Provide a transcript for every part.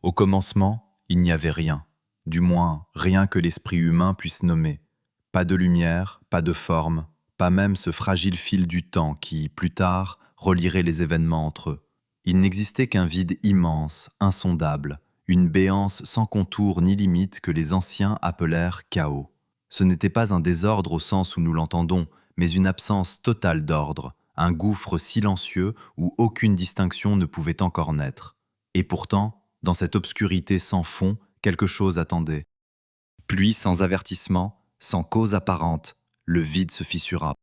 Au commencement, il n'y avait rien. Du moins, rien que l'esprit humain puisse nommer. Pas de lumière, pas de forme, pas même ce fragile fil du temps qui, plus tard, relierait les événements entre eux. Il n'existait qu'un vide immense, insondable, une béance sans contour ni limite que les anciens appelèrent chaos. Ce n'était pas un désordre au sens où nous l'entendons, mais une absence totale d'ordre, un gouffre silencieux où aucune distinction ne pouvait encore naître. Et pourtant, dans cette obscurité sans fond, quelque chose attendait. Puis, sans avertissement, sans cause apparente, le vide se fissura.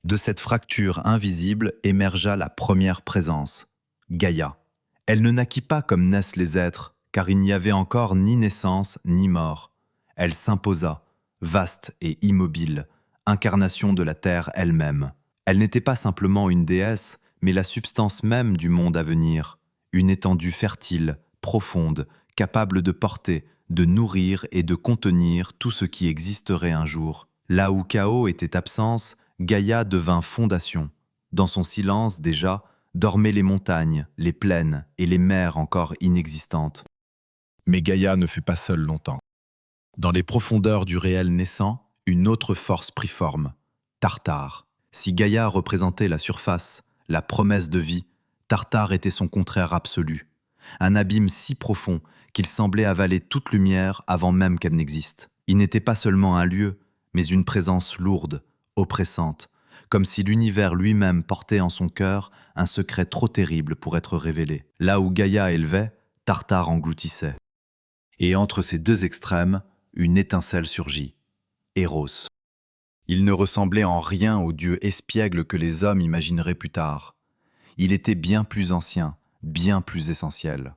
De cette fracture invisible émergea la première présence, Gaïa. Elle ne naquit pas comme naissent les êtres, car il n'y avait encore ni naissance ni mort. Elle s'imposa, vaste et immobile, incarnation de la terre elle-même. Elle n'était pas simplement une déesse, mais la substance même du monde à venir, une étendue fertile, profonde, capable de porter, de nourrir et de contenir tout ce qui existerait un jour. Là où Chaos était absence, Gaïa devint fondation. Dans son silence, déjà, dormaient les montagnes, les plaines et les mers encore inexistantes. Mais Gaïa ne fut pas seule longtemps. Dans les profondeurs du réel naissant, une autre force prit forme, Tartare. Si Gaïa représentait la surface, la promesse de vie, Tartare était son contraire absolu. Un abîme si profond qu'il semblait avaler toute lumière avant même qu'elle n'existe. Il n'était pas seulement un lieu, mais une présence lourde, oppressante, comme si l'univers lui-même portait en son cœur un secret trop terrible pour être révélé. Là où Gaïa élevait, Tartare engloutissait. Et entre ces deux extrêmes, une étincelle surgit. Eros. Il ne ressemblait en rien au dieu espiègle que les hommes imagineraient plus tard. Il était bien plus ancien, bien plus essentiel.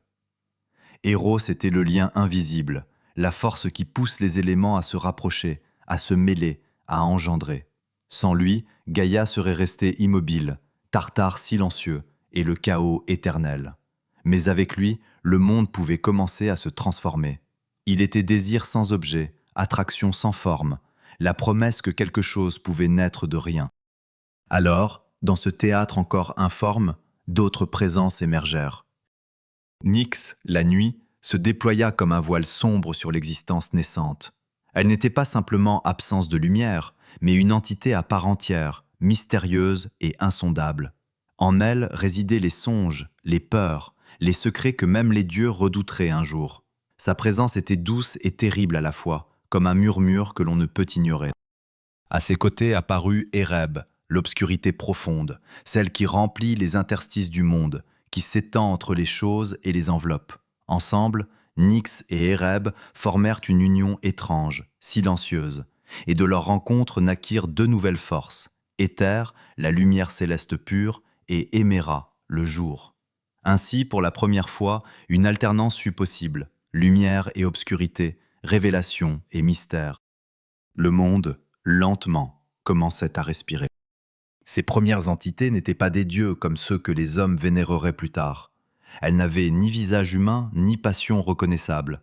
Eros était le lien invisible, la force qui pousse les éléments à se rapprocher, à se mêler, à engendrer. Sans lui, Gaïa serait restée immobile, Tartare silencieux et le chaos éternel. Mais avec lui, le monde pouvait commencer à se transformer. Il était désir sans objet, attraction sans forme, la promesse que quelque chose pouvait naître de rien. Alors, dans ce théâtre encore informe, d'autres présences émergèrent. Nyx, la nuit, se déploya comme un voile sombre sur l'existence naissante. Elle n'était pas simplement absence de lumière, mais une entité à part entière, mystérieuse et insondable. En elle résidaient les songes, les peurs, les secrets que même les dieux redouteraient un jour. Sa présence était douce et terrible à la fois, comme un murmure que l'on ne peut ignorer. À ses côtés apparut Ereb, l'obscurité profonde, celle qui remplit les interstices du monde, qui s'étend entre les choses et les enveloppe. Ensemble, Nyx et Ereb formèrent une union étrange, silencieuse, et de leur rencontre naquirent deux nouvelles forces, Éther, la lumière céleste pure, et Héméra, le jour. Ainsi, pour la première fois, une alternance fut possible, lumière et obscurité, révélation et mystère. Le monde, lentement, commençait à respirer. Ces premières entités n'étaient pas des dieux comme ceux que les hommes vénéreraient plus tard. Elles n'avaient ni visage humain, ni passion reconnaissable.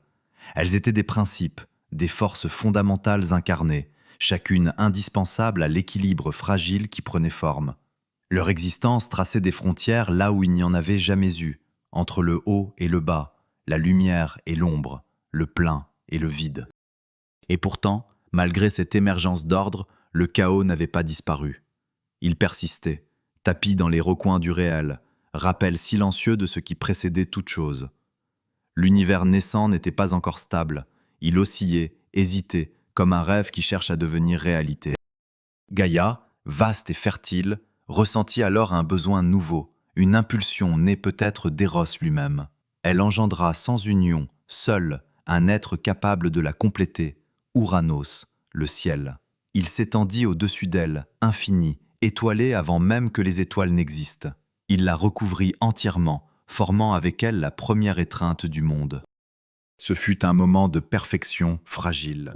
Elles étaient des principes, des forces fondamentales incarnées, chacune indispensable à l'équilibre fragile qui prenait forme. Leur existence traçait des frontières là où il n'y en avait jamais eu, entre le haut et le bas, la lumière et l'ombre, le plein et le vide. Et pourtant, malgré cette émergence d'ordre, le chaos n'avait pas disparu. Il persistait, tapi dans les recoins du réel, rappel silencieux de ce qui précédait toute chose. L'univers naissant n'était pas encore stable, il oscillait, hésitait, comme un rêve qui cherche à devenir réalité. Gaïa, vaste et fertile, ressentit alors un besoin nouveau, une impulsion née peut-être d'Eros lui-même. Elle engendra sans union, seule, un être capable de la compléter, Ouranos, le ciel. Il s'étendit au-dessus d'elle, infini, étoilé avant même que les étoiles n'existent. Il la recouvrit entièrement, formant avec elle la première étreinte du monde. Ce fut un moment de perfection fragile.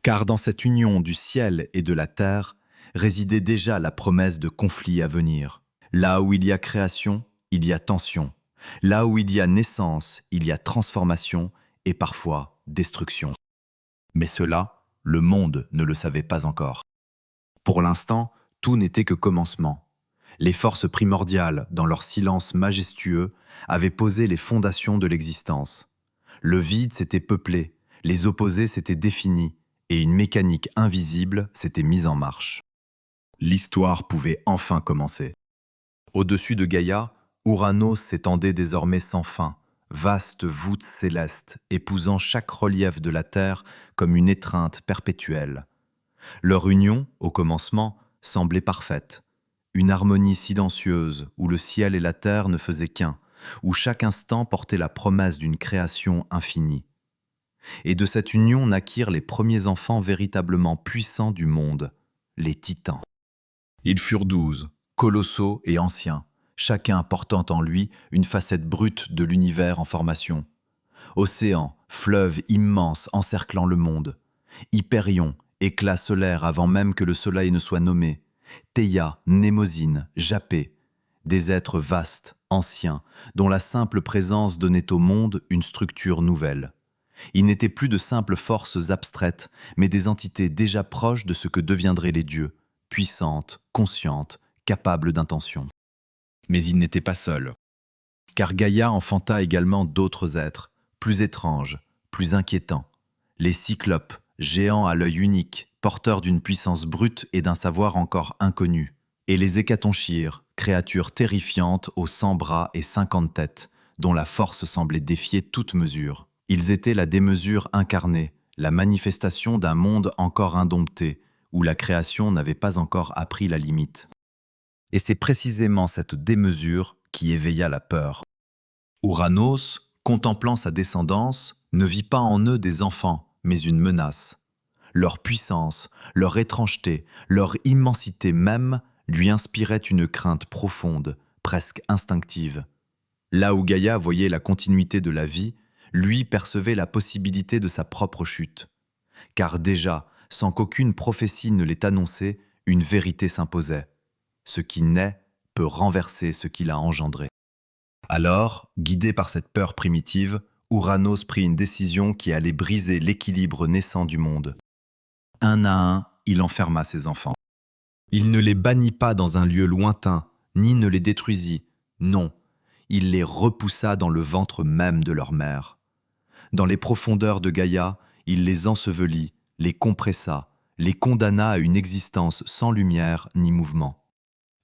Car dans cette union du ciel et de la terre résidait déjà la promesse de conflits à venir. Là où il y a création, il y a tension. Là où il y a naissance, il y a transformation et parfois destruction. Mais cela, le monde ne le savait pas encore. Pour l'instant, tout n'était que commencement. Les forces primordiales, dans leur silence majestueux, avait posé les fondations de l'existence. Le vide s'était peuplé, les opposés s'étaient définis, et une mécanique invisible s'était mise en marche. L'histoire pouvait enfin commencer. Au-dessus de Gaïa, Ouranos s'étendait désormais sans fin, vaste voûte céleste, épousant chaque relief de la Terre comme une étreinte perpétuelle. Leur union, au commencement, semblait parfaite. Une harmonie silencieuse où le ciel et la terre ne faisaient qu'un, où chaque instant portait la promesse d'une création infinie. Et de cette union naquirent les premiers enfants véritablement puissants du monde, les titans. Ils furent 12, colossaux et anciens, chacun portant en lui une facette brute de l'univers en formation. Océan, fleuve immense encerclant le monde. Hyperion, éclat solaire avant même que le soleil ne soit nommé. Théia, Mnémosyne, Japet, des êtres vastes, anciens, dont la simple présence donnait au monde une structure nouvelle. Ils n'étaient plus de simples forces abstraites, mais des entités déjà proches de ce que deviendraient les dieux, puissantes, conscientes, capables d'intention. Mais ils n'étaient pas seuls. Car Gaïa enfanta également d'autres êtres, plus étranges, plus inquiétants. Les cyclopes, géants à l'œil unique, porteurs d'une puissance brute et d'un savoir encore inconnu. Et les hécatonchires, créatures terrifiantes aux 100 bras et 50 têtes, dont la force semblait défier toute mesure. Ils étaient la démesure incarnée, la manifestation d'un monde encore indompté, où la création n'avait pas encore appris la limite. Et c'est précisément cette démesure qui éveilla la peur. Ouranos, contemplant sa descendance, ne vit pas en eux des enfants, mais une menace. Leur puissance, leur étrangeté, leur immensité même lui inspiraient une crainte profonde, presque instinctive. Là où Gaïa voyait la continuité de la vie, lui percevait la possibilité de sa propre chute. Car déjà, sans qu'aucune prophétie ne l'ait annoncé, une vérité s'imposait. Ce qui naît peut renverser ce qu'il a engendré. Alors, guidé par cette peur primitive, Ouranos prit une décision qui allait briser l'équilibre naissant du monde. Un à un, il enferma ses enfants. Il ne les bannit pas dans un lieu lointain, ni ne les détruisit. Non, il les repoussa dans le ventre même de leur mère. Dans les profondeurs de Gaïa, il les ensevelit, les compressa, les condamna à une existence sans lumière ni mouvement.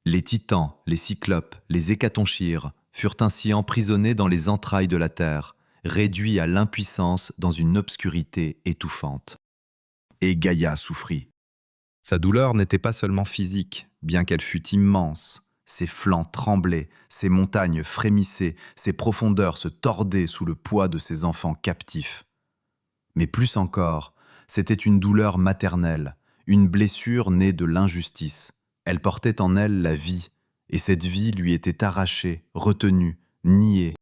Les titans, les cyclopes, les hécatonchires furent ainsi emprisonnés dans les entrailles de la terre, réduits à l'impuissance dans une obscurité étouffante. Et Gaïa souffrit. Sa douleur n'était pas seulement physique, bien qu'elle fût immense. Ses flancs tremblaient, ses montagnes frémissaient, ses profondeurs se tordaient sous le poids de ses enfants captifs. Mais plus encore, c'était une douleur maternelle, une blessure née de l'injustice. Elle portait en elle la vie, et cette vie lui était arrachée, retenue, niée.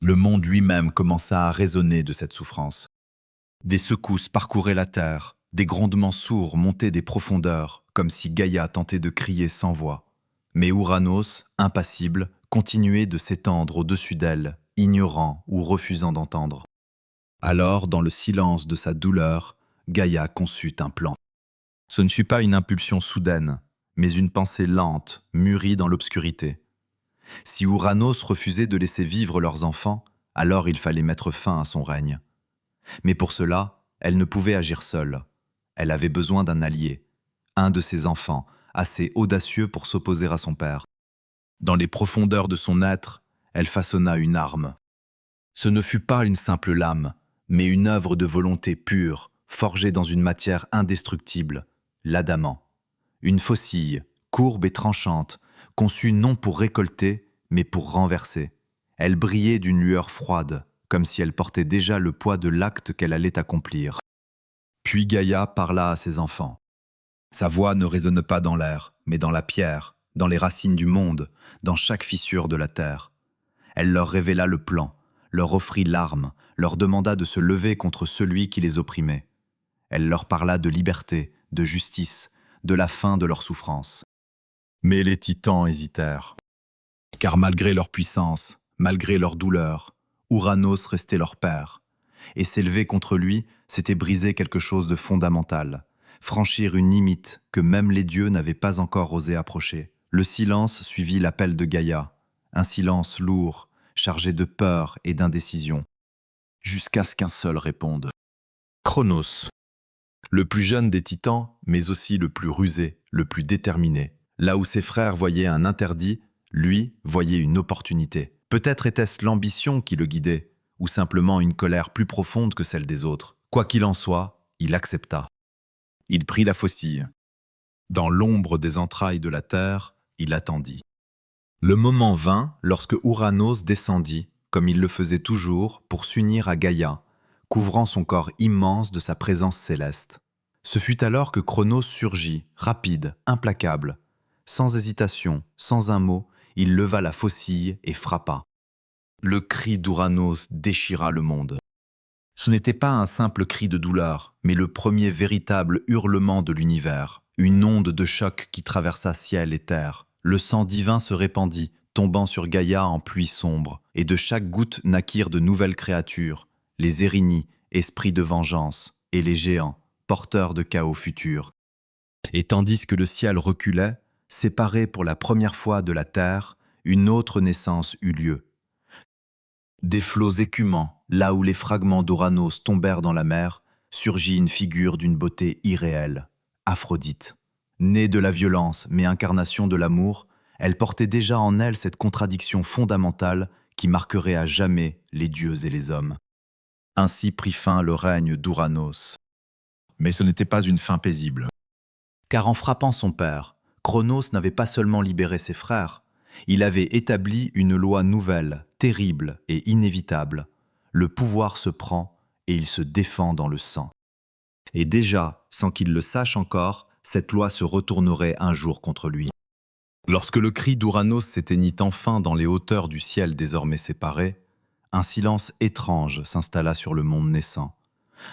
Le monde lui-même commença à résonner de cette souffrance. Des secousses parcouraient la terre, des grondements sourds montaient des profondeurs, comme si Gaïa tentait de crier sans voix. Mais Ouranos, impassible, continuait de s'étendre au-dessus d'elle, ignorant ou refusant d'entendre. Alors, dans le silence de sa douleur, Gaïa conçut un plan. Ce ne fut pas une impulsion soudaine, mais une pensée lente, mûrie dans l'obscurité. Si Ouranos refusait de laisser vivre leurs enfants, alors il fallait mettre fin à son règne. Mais pour cela, elle ne pouvait agir seule. Elle avait besoin d'un allié, un de ses enfants, assez audacieux pour s'opposer à son père. Dans les profondeurs de son être, elle façonna une arme. Ce ne fut pas une simple lame, mais une œuvre de volonté pure, forgée dans une matière indestructible, l'adamant. Une faucille, courbe et tranchante, conçue non pour récolter, mais pour renverser. Elle brillait d'une lueur froide, comme si elle portait déjà le poids de l'acte qu'elle allait accomplir. Puis Gaïa parla à ses enfants. Sa voix ne résonne pas dans l'air, mais dans la pierre, dans les racines du monde, dans chaque fissure de la terre. Elle leur révéla le plan, leur offrit l'arme, leur demanda de se lever contre celui qui les opprimait. Elle leur parla de liberté, de justice, de la fin de leur souffrance. Mais les titans hésitèrent. Car malgré leur puissance, malgré leur douleur, Ouranos restait leur père. Et s'élever contre lui, c'était briser quelque chose de fondamental, franchir une limite que même les dieux n'avaient pas encore osé approcher. Le silence suivit l'appel de Gaïa, un silence lourd, chargés de peur et d'indécision, jusqu'à ce qu'un seul réponde. Chronos. Le plus jeune des titans, mais aussi le plus rusé, le plus déterminé. Là où ses frères voyaient un interdit, lui voyait une opportunité. Peut-être était-ce l'ambition qui le guidait, ou simplement une colère plus profonde que celle des autres. Quoi qu'il en soit, il accepta. Il prit la faucille. Dans l'ombre des entrailles de la terre, il attendit. Le moment vint lorsque Ouranos descendit, comme il le faisait toujours, pour s'unir à Gaïa, couvrant son corps immense de sa présence céleste. Ce fut alors que Cronos surgit, rapide, implacable. Sans hésitation, sans un mot, il leva la faucille et frappa. Le cri d'Ouranos déchira le monde. Ce n'était pas un simple cri de douleur, mais le premier véritable hurlement de l'univers, une onde de choc qui traversa ciel et terre. Le sang divin se répandit, tombant sur Gaïa en pluie sombre, et de chaque goutte naquirent de nouvelles créatures, les Érini, esprits de vengeance, et les géants, porteurs de chaos futur. Et tandis que le ciel reculait, séparé pour la première fois de la terre, une autre naissance eut lieu. Des flots écumants, là où les fragments d'Ouranos tombèrent dans la mer, surgit une figure d'une beauté irréelle, Aphrodite. Née de la violence, mais incarnation de l'amour, elle portait déjà en elle cette contradiction fondamentale qui marquerait à jamais les dieux et les hommes. Ainsi prit fin le règne d'Ouranos. Mais ce n'était pas une fin paisible. Car en frappant son père, Cronos n'avait pas seulement libéré ses frères, il avait établi une loi nouvelle, terrible et inévitable. Le pouvoir se prend et il se défend dans le sang. Et déjà, sans qu'il le sache encore, cette loi se retournerait un jour contre lui. Lorsque le cri d'Ouranos s'éteignit enfin dans les hauteurs du ciel désormais séparées, un silence étrange s'installa sur le monde naissant.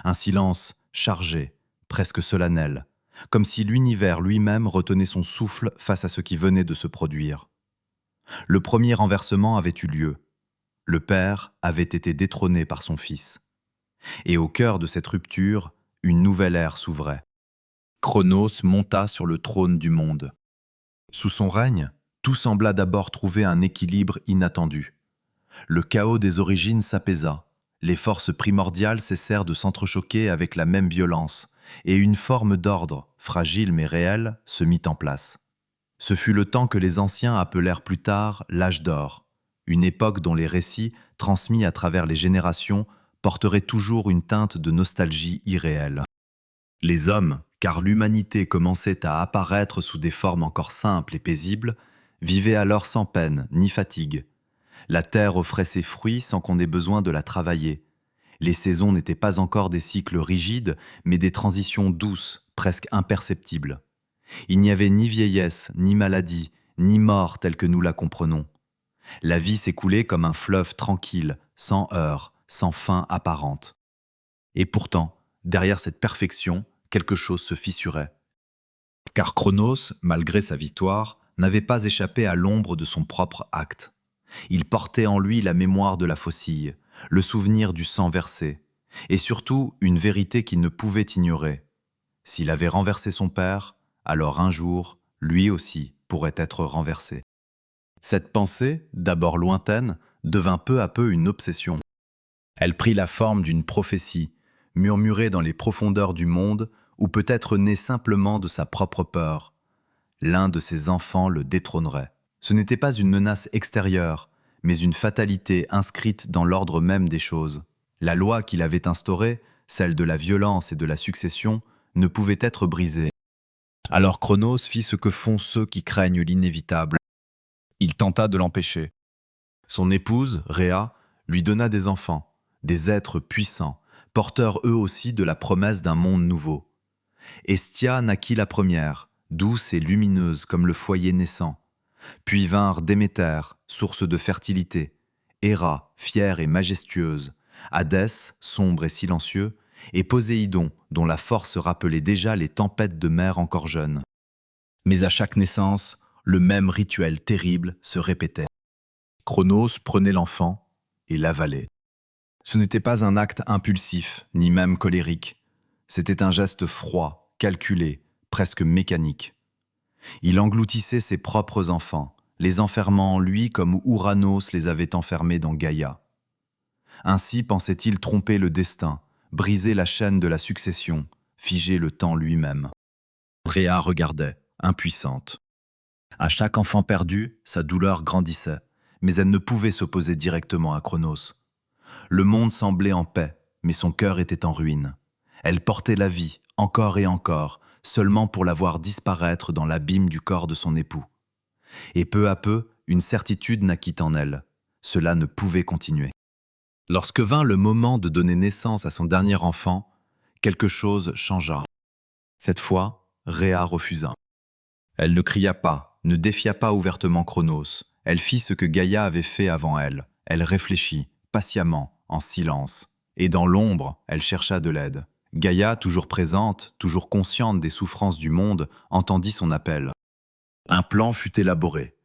Un silence chargé, presque solennel, comme si l'univers lui-même retenait son souffle face à ce qui venait de se produire. Le premier renversement avait eu lieu. Le père avait été détrôné par son fils. Et au cœur de cette rupture, une nouvelle ère s'ouvrait. Cronos monta sur le trône du monde. Sous son règne, tout sembla d'abord trouver un équilibre inattendu. Le chaos des origines s'apaisa, les forces primordiales cessèrent de s'entrechoquer avec la même violence, et une forme d'ordre, fragile mais réelle, se mit en place. Ce fut le temps que les anciens appelèrent plus tard l'âge d'or, une époque dont les récits, transmis à travers les générations, porteraient toujours une teinte de nostalgie irréelle. Les hommes, car l'humanité commençait à apparaître sous des formes encore simples et paisibles, vivaient alors sans peine ni fatigue. La terre offrait ses fruits sans qu'on ait besoin de la travailler. Les saisons n'étaient pas encore des cycles rigides, mais des transitions douces, presque imperceptibles. Il n'y avait ni vieillesse, ni maladie, ni mort telle que nous la comprenons. La vie s'écoulait comme un fleuve tranquille, sans heurts, sans fin apparente. Et pourtant, derrière cette perfection, quelque chose se fissurait. Car Cronos, malgré sa victoire, n'avait pas échappé à l'ombre de son propre acte. Il portait en lui la mémoire de la faucille, le souvenir du sang versé, et surtout une vérité qu'il ne pouvait ignorer. S'il avait renversé son père, alors un jour, lui aussi pourrait être renversé. Cette pensée, d'abord lointaine, devint peu à peu une obsession. Elle prit la forme d'une prophétie, murmurée dans les profondeurs du monde, ou peut-être née simplement de sa propre peur. L'un de ses enfants le détrônerait. Ce n'était pas une menace extérieure, mais une fatalité inscrite dans l'ordre même des choses. La loi qu'il avait instaurée, celle de la violence et de la succession, ne pouvait être brisée. Alors Cronos fit ce que font ceux qui craignent l'inévitable. Il tenta de l'empêcher. Son épouse, Rhea, lui donna des enfants, des êtres puissants, porteurs eux aussi de la promesse d'un monde nouveau. Hestia naquit la première, douce et lumineuse comme le foyer naissant. Puis vinrent Déméter, source de fertilité, Héra, fière et majestueuse, Hadès, sombre et silencieux, et Poséidon, dont la force rappelait déjà les tempêtes de mer encore jeunes. Mais à chaque naissance, le même rituel terrible se répétait. Cronos prenait l'enfant et l'avalait. Ce n'était pas un acte impulsif, ni même colérique. C'était un geste froid, calculé, presque mécanique. Il engloutissait ses propres enfants, les enfermant en lui comme Ouranos les avait enfermés dans Gaïa. Ainsi pensait-il tromper le destin, briser la chaîne de la succession, figer le temps lui-même. Rhea regardait, impuissante. À chaque enfant perdu, sa douleur grandissait, mais elle ne pouvait s'opposer directement à Cronos. Le monde semblait en paix, mais son cœur était en ruine. Elle portait la vie, encore et encore, seulement pour la voir disparaître dans l'abîme du corps de son époux. Et peu à peu, une certitude naquit en elle. Cela ne pouvait continuer. Lorsque vint le moment de donner naissance à son dernier enfant, quelque chose changea. Cette fois, Rhea refusa. Elle ne cria pas, ne défia pas ouvertement Cronos. Elle fit ce que Gaïa avait fait avant elle. Elle réfléchit, patiemment, en silence. Et dans l'ombre, elle chercha de l'aide. Gaïa, toujours présente, toujours consciente des souffrances du monde, entendit son appel. Un plan fut élaboré.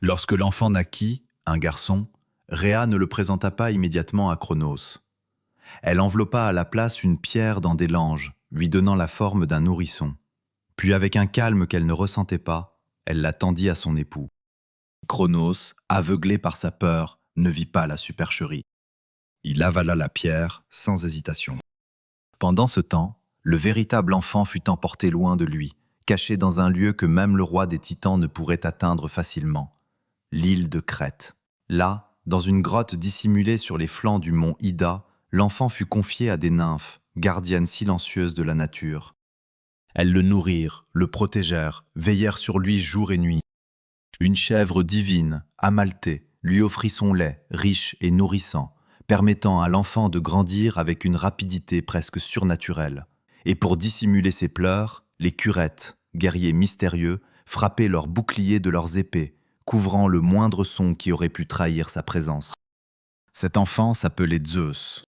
Lorsque l'enfant naquit, un garçon, Rhea ne le présenta pas immédiatement à Cronos. Elle enveloppa à la place une pierre dans des langes, lui donnant la forme d'un nourrisson. Puis avec un calme qu'elle ne ressentait pas, elle la tendit à son époux. Cronos, aveuglé par sa peur, ne vit pas la supercherie. Il avala la pierre sans hésitation. Pendant ce temps, le véritable enfant fut emporté loin de lui, caché dans un lieu que même le roi des Titans ne pourrait atteindre facilement, l'île de Crète. Là, dans une grotte dissimulée sur les flancs du mont Ida, l'enfant fut confié à des nymphes, gardiennes silencieuses de la nature. Elles le nourrirent, le protégèrent, veillèrent sur lui jour et nuit. Une chèvre divine, Amalthée, lui offrit son lait, riche et nourrissant, permettant à l'enfant de grandir avec une rapidité presque surnaturelle. Et pour dissimuler ses pleurs, les curettes, guerriers mystérieux, frappaient leurs boucliers de leurs épées, couvrant le moindre son qui aurait pu trahir sa présence. Cet enfant s'appelait Zeus.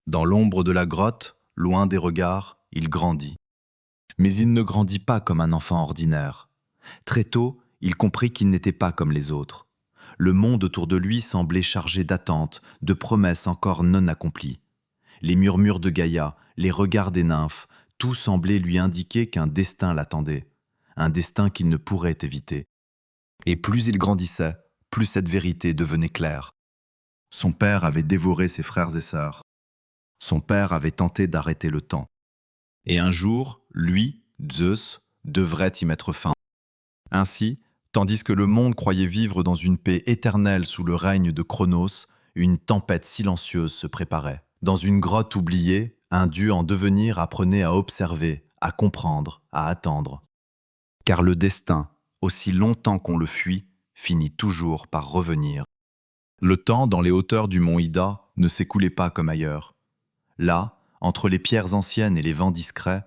Dans l'ombre de la grotte, loin des regards, il grandit. Mais il ne grandit pas comme un enfant ordinaire. Très tôt, il comprit qu'il n'était pas comme les autres. Le monde autour de lui semblait chargé d'attentes, de promesses encore non accomplies. Les murmures de Gaïa, les regards des nymphes, tout semblait lui indiquer qu'un destin l'attendait, un destin qu'il ne pourrait éviter. Et plus il grandissait, plus cette vérité devenait claire. Son père avait dévoré ses frères et sœurs. Son père avait tenté d'arrêter le temps. Et un jour, lui, Zeus, devrait y mettre fin. Ainsi, tandis que le monde croyait vivre dans une paix éternelle sous le règne de Cronos, une tempête silencieuse se préparait. Dans une grotte oubliée, un dieu en devenir apprenait à observer, à comprendre, à attendre. Car le destin, aussi longtemps qu'on le fuit, finit toujours par revenir. Le temps dans les hauteurs du mont Ida ne s'écoulait pas comme ailleurs. Là, entre les pierres anciennes et les vents discrets,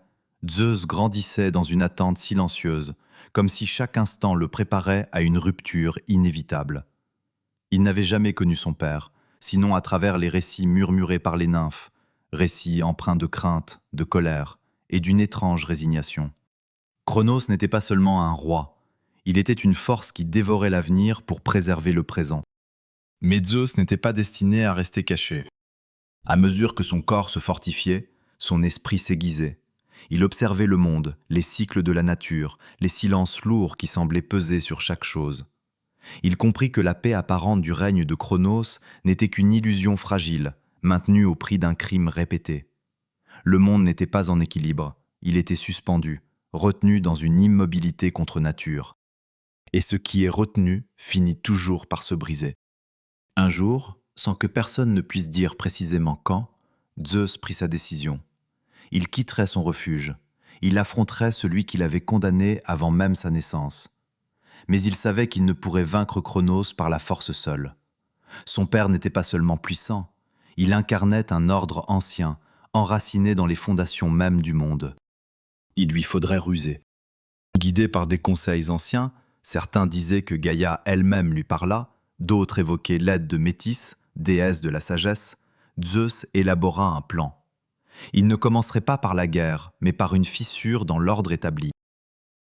Zeus grandissait dans une attente silencieuse, comme si chaque instant le préparait à une rupture inévitable. Il n'avait jamais connu son père, sinon à travers les récits murmurés par les nymphes, récits empreints de crainte, de colère et d'une étrange résignation. Cronos n'était pas seulement un roi, il était une force qui dévorait l'avenir pour préserver le présent. Mais Zeus n'était pas destiné à rester caché. À mesure que son corps se fortifiait, son esprit s'aiguisait. Il observait le monde, les cycles de la nature, les silences lourds qui semblaient peser sur chaque chose. Il comprit que la paix apparente du règne de Cronos n'était qu'une illusion fragile, maintenue au prix d'un crime répété. Le monde n'était pas en équilibre, il était suspendu, retenu dans une immobilité contre nature. Et ce qui est retenu finit toujours par se briser. Un jour, sans que personne ne puisse dire précisément quand, Zeus prit sa décision. Il quitterait son refuge. Il affronterait celui qu'il avait condamné avant même sa naissance. Mais il savait qu'il ne pourrait vaincre Cronos par la force seule. Son père n'était pas seulement puissant, il incarnait un ordre ancien, enraciné dans les fondations mêmes du monde. Il lui faudrait ruser. Guidé par des conseils anciens, certains disaient que Gaïa elle-même lui parla, d'autres évoquaient l'aide de Métis, déesse de la sagesse. Zeus élabora un plan. Il ne commencerait pas par la guerre, mais par une fissure dans l'ordre établi.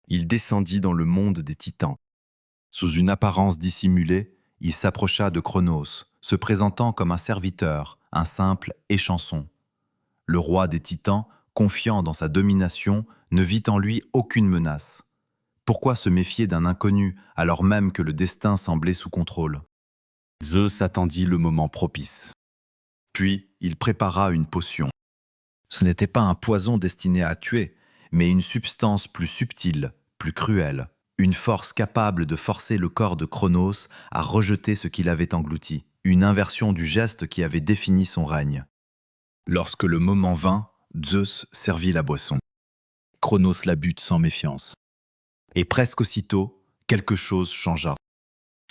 Il descendit dans le monde des Titans. Sous une apparence dissimulée, il s'approcha de Cronos, se présentant comme un serviteur, un simple échanson. Le roi des Titans, confiant dans sa domination, ne vit en lui aucune menace. Pourquoi se méfier d'un inconnu alors même que le destin semblait sous contrôle? Zeus attendit le moment propice. Puis, il prépara une potion. Ce n'était pas un poison destiné à tuer, mais une substance plus subtile, plus cruelle, une force capable de forcer le corps de Cronos à rejeter ce qu'il avait englouti, une inversion du geste qui avait défini son règne. Lorsque le moment vint, Zeus servit la boisson. Cronos la but sans méfiance. Et presque aussitôt, quelque chose changea.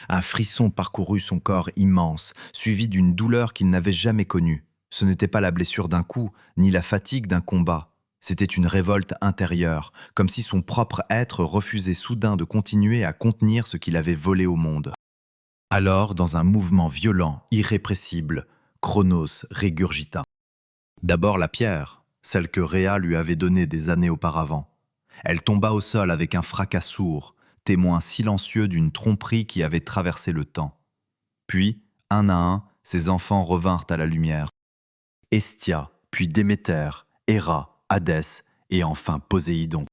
Un frisson parcourut son corps immense, suivi d'une douleur qu'il n'avait jamais connue. Ce n'était pas la blessure d'un coup, ni la fatigue d'un combat. C'était une révolte intérieure, comme si son propre être refusait soudain de continuer à contenir ce qu'il avait volé au monde. Alors, dans un mouvement violent, irrépressible, Cronos régurgita. D'abord la pierre, celle que Rhea lui avait donnée des années auparavant. Elle tomba au sol avec un fracas sourd, témoin silencieux d'une tromperie qui avait traversé le temps. Puis, un à un, ses enfants revinrent à la lumière. Hestia, puis Déméter, Héra, Hadès et enfin Poséidon.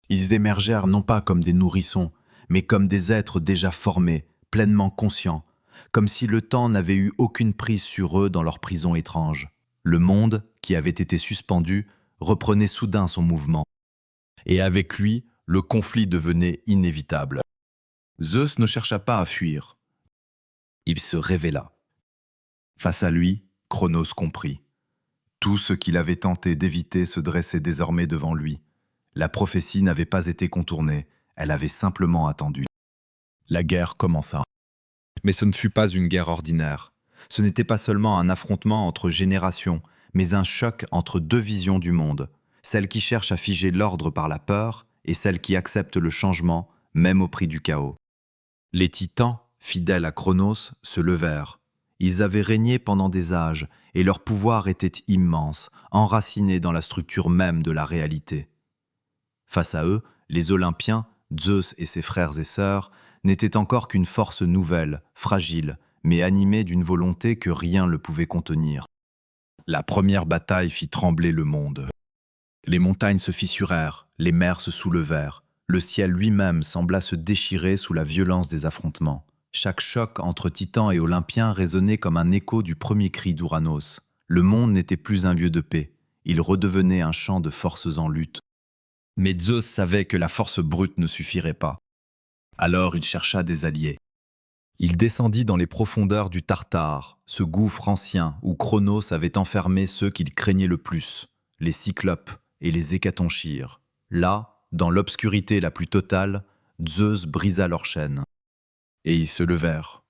Ils émergèrent non pas comme des nourrissons, mais comme des êtres déjà formés, pleinement conscients, comme si le temps n'avait eu aucune prise sur eux dans leur prison étrange. Le monde, qui avait été suspendu, reprenait soudain son mouvement. Et avec lui, le conflit devenait inévitable. Zeus ne chercha pas à fuir. Il se révéla. Face à lui, Cronos comprit. Tout ce qu'il avait tenté d'éviter se dressait désormais devant lui. La prophétie n'avait pas été contournée, elle avait simplement attendu. La guerre commença. Mais ce ne fut pas une guerre ordinaire. Ce n'était pas seulement un affrontement entre générations, mais un choc entre deux visions du monde, celle qui cherche à figer l'ordre par la peur et celle qui accepte le changement, même au prix du chaos. Les titans, fidèles à Cronos, se levèrent. Ils avaient régné pendant des âges, et leur pouvoir était immense, enraciné dans la structure même de la réalité. Face à eux, les Olympiens, Zeus et ses frères et sœurs, n'étaient encore qu'une force nouvelle, fragile, mais animée d'une volonté que rien ne pouvait contenir. La première bataille fit trembler le monde. Les montagnes se fissurèrent, les mers se soulevèrent, le ciel lui-même sembla se déchirer sous la violence des affrontements. Chaque choc entre titans et olympiens résonnait comme un écho du premier cri d'Ouranos. Le monde n'était plus un lieu de paix, il redevenait un champ de forces en lutte. Mais Zeus savait que la force brute ne suffirait pas. Alors il chercha des alliés. Il descendit dans les profondeurs du Tartare, ce gouffre ancien où Cronos avait enfermé ceux qu'il craignait le plus, les Cyclopes et les Hécatonchires. Là, dans l'obscurité la plus totale, Zeus brisa leurs chaînes. Et ils se levèrent.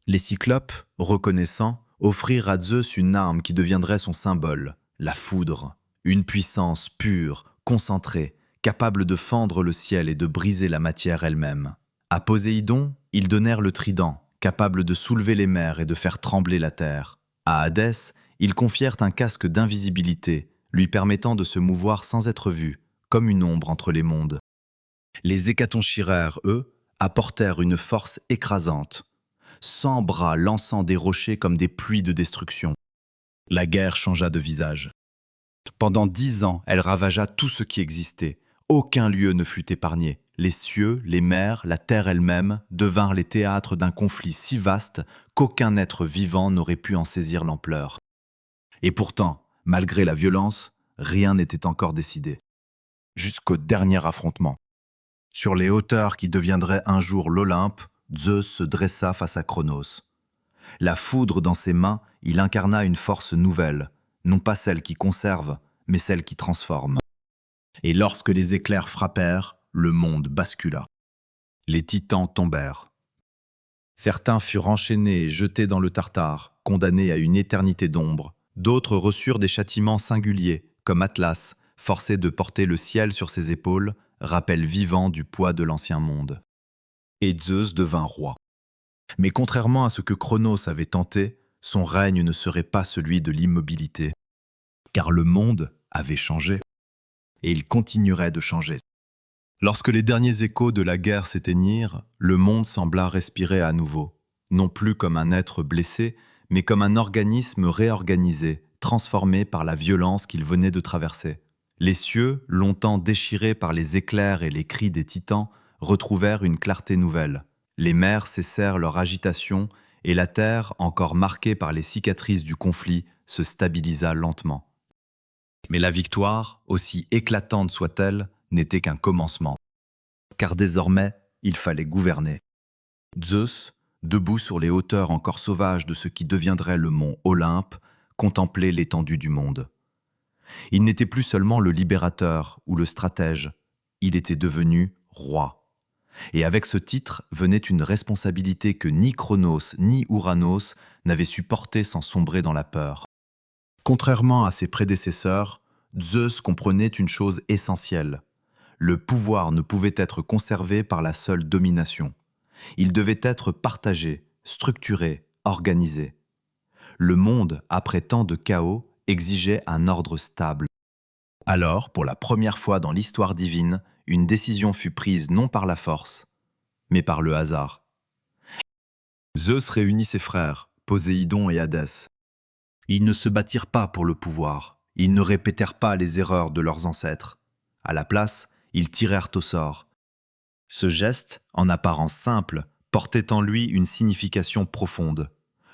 Les Cyclopes, reconnaissants, offrirent à Zeus une arme qui deviendrait son symbole, la foudre, une puissance pure, concentrée, capable de fendre le ciel et de briser la matière elle-même. À Poséidon, ils donnèrent le trident, capable de soulever les mers et de faire trembler la terre. À Hadès, ils confièrent un casque d'invisibilité, lui permettant de se mouvoir sans être vu, comme une ombre entre les mondes. Les Hécatonchiraires, eux, apportèrent une force écrasante, 100 bras lançant des rochers comme des pluies de destruction. La guerre changea de visage. Pendant 10 ans, elle ravagea tout ce qui existait. Aucun lieu ne fut épargné. Les cieux, les mers, la terre elle-même devinrent les théâtres d'un conflit si vaste qu'aucun être vivant n'aurait pu en saisir l'ampleur. Et pourtant, malgré la violence, rien n'était encore décidé. Jusqu'au dernier affrontement. Sur les hauteurs qui deviendraient un jour l'Olympe, Zeus se dressa face à Cronos. La foudre dans ses mains, il incarna une force nouvelle, non pas celle qui conserve, mais celle qui transforme. Et lorsque les éclairs frappèrent, le monde bascula. Les titans tombèrent. Certains furent enchaînés et jetés dans le Tartare, condamnés à une éternité d'ombre. D'autres reçurent des châtiments singuliers, comme Atlas, forcé de porter le ciel sur ses épaules, rappel vivant du poids de l'ancien monde. Et Zeus devint roi. Mais contrairement à ce que Cronos avait tenté, son règne ne serait pas celui de l'immobilité. Car le monde avait changé. Et il continuerait de changer. Lorsque les derniers échos de la guerre s'éteignirent, le monde sembla respirer à nouveau, non plus comme un être blessé, mais comme un organisme réorganisé, transformé par la violence qu'il venait de traverser. Les cieux, longtemps déchirés par les éclairs et les cris des titans, retrouvèrent une clarté nouvelle. Les mers cessèrent leur agitation et la terre, encore marquée par les cicatrices du conflit, se stabilisa lentement. Mais la victoire, aussi éclatante soit-elle, n'était qu'un commencement. Car désormais, il fallait gouverner. Zeus, debout sur les hauteurs encore sauvages de ce qui deviendrait le mont Olympe, contemplait l'étendue du monde. Il n'était plus seulement le libérateur ou le stratège, il était devenu roi. Et avec ce titre venait une responsabilité que ni Chronos ni Ouranos n'avaient su porter sans sombrer dans la peur. Contrairement à ses prédécesseurs, Zeus comprenait une chose essentielle. Le pouvoir ne pouvait être conservé par la seule domination. Il devait être partagé, structuré, organisé. Le monde, après tant de chaos, exigeait un ordre stable. Alors, pour la première fois dans l'histoire divine, une décision fut prise non par la force, mais par le hasard. Zeus réunit ses frères, Poséidon et Hadès. Ils ne se battirent pas pour le pouvoir, ils ne répétèrent pas les erreurs de leurs ancêtres. À la place, ils tirèrent au sort. Ce geste, en apparence simple, portait en lui une signification profonde.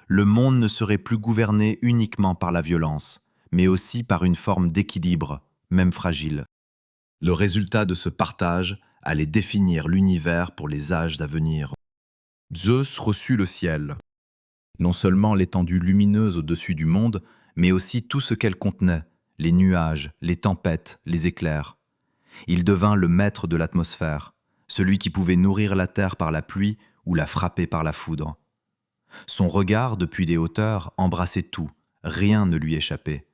Le monde ne serait plus gouverné uniquement par la violence, mais aussi par une forme d'équilibre, même fragile. Le résultat de ce partage allait définir l'univers pour les âges à venir. Zeus reçut le ciel, non seulement l'étendue lumineuse au-dessus du monde, mais aussi tout ce qu'elle contenait, les nuages, les tempêtes, les éclairs. Il devint le maître de l'atmosphère, celui qui pouvait nourrir la terre par la pluie ou la frapper par la foudre. Son regard, depuis les hauteurs, embrassait tout, rien ne lui échappait.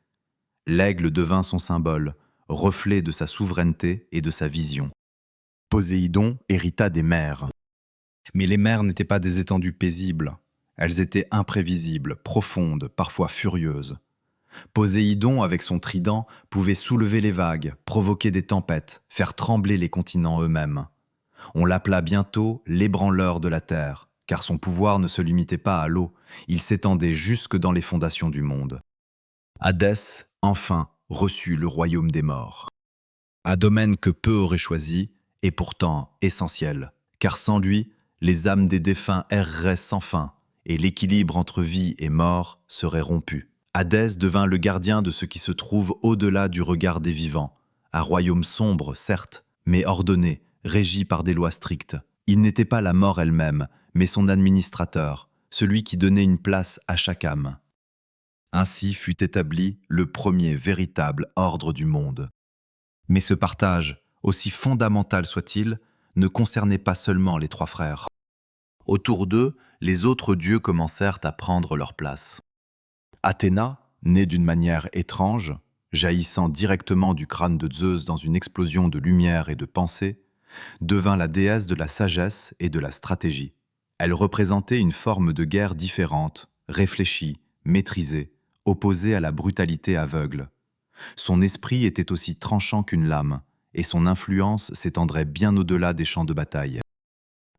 L'aigle devint son symbole, reflet de sa souveraineté et de sa vision. Poséidon hérita des mers. Mais les mers n'étaient pas des étendues paisibles. Elles étaient imprévisibles, profondes, parfois furieuses. Poséidon, avec son trident, pouvait soulever les vagues, provoquer des tempêtes, faire trembler les continents eux-mêmes. On l'appela bientôt l'ébranleur de la terre, car son pouvoir ne se limitait pas à l'eau, il s'étendait jusque dans les fondations du monde. Hadès, enfin, reçut le royaume des morts. Un domaine que peu auraient choisi, et pourtant essentiel, car sans lui, les âmes des défunts erreraient sans fin, et l'équilibre entre vie et mort serait rompu. Hadès devint le gardien de ce qui se trouve au-delà du regard des vivants, un royaume sombre, certes, mais ordonné, régi par des lois strictes. Il n'était pas la mort elle-même, mais son administrateur, celui qui donnait une place à chaque âme. Ainsi fut établi le premier véritable ordre du monde. Mais ce partage, aussi fondamental soit-il, ne concernait pas seulement les trois frères. Autour d'eux, les autres dieux commencèrent à prendre leur place. Athéna, née d'une manière étrange, jaillissant directement du crâne de Zeus dans une explosion de lumière et de pensée, devint la déesse de la sagesse et de la stratégie. Elle représentait une forme de guerre différente, réfléchie, maîtrisée, opposée à la brutalité aveugle. Son esprit était aussi tranchant qu'une lame, et son influence s'étendrait bien au-delà des champs de bataille.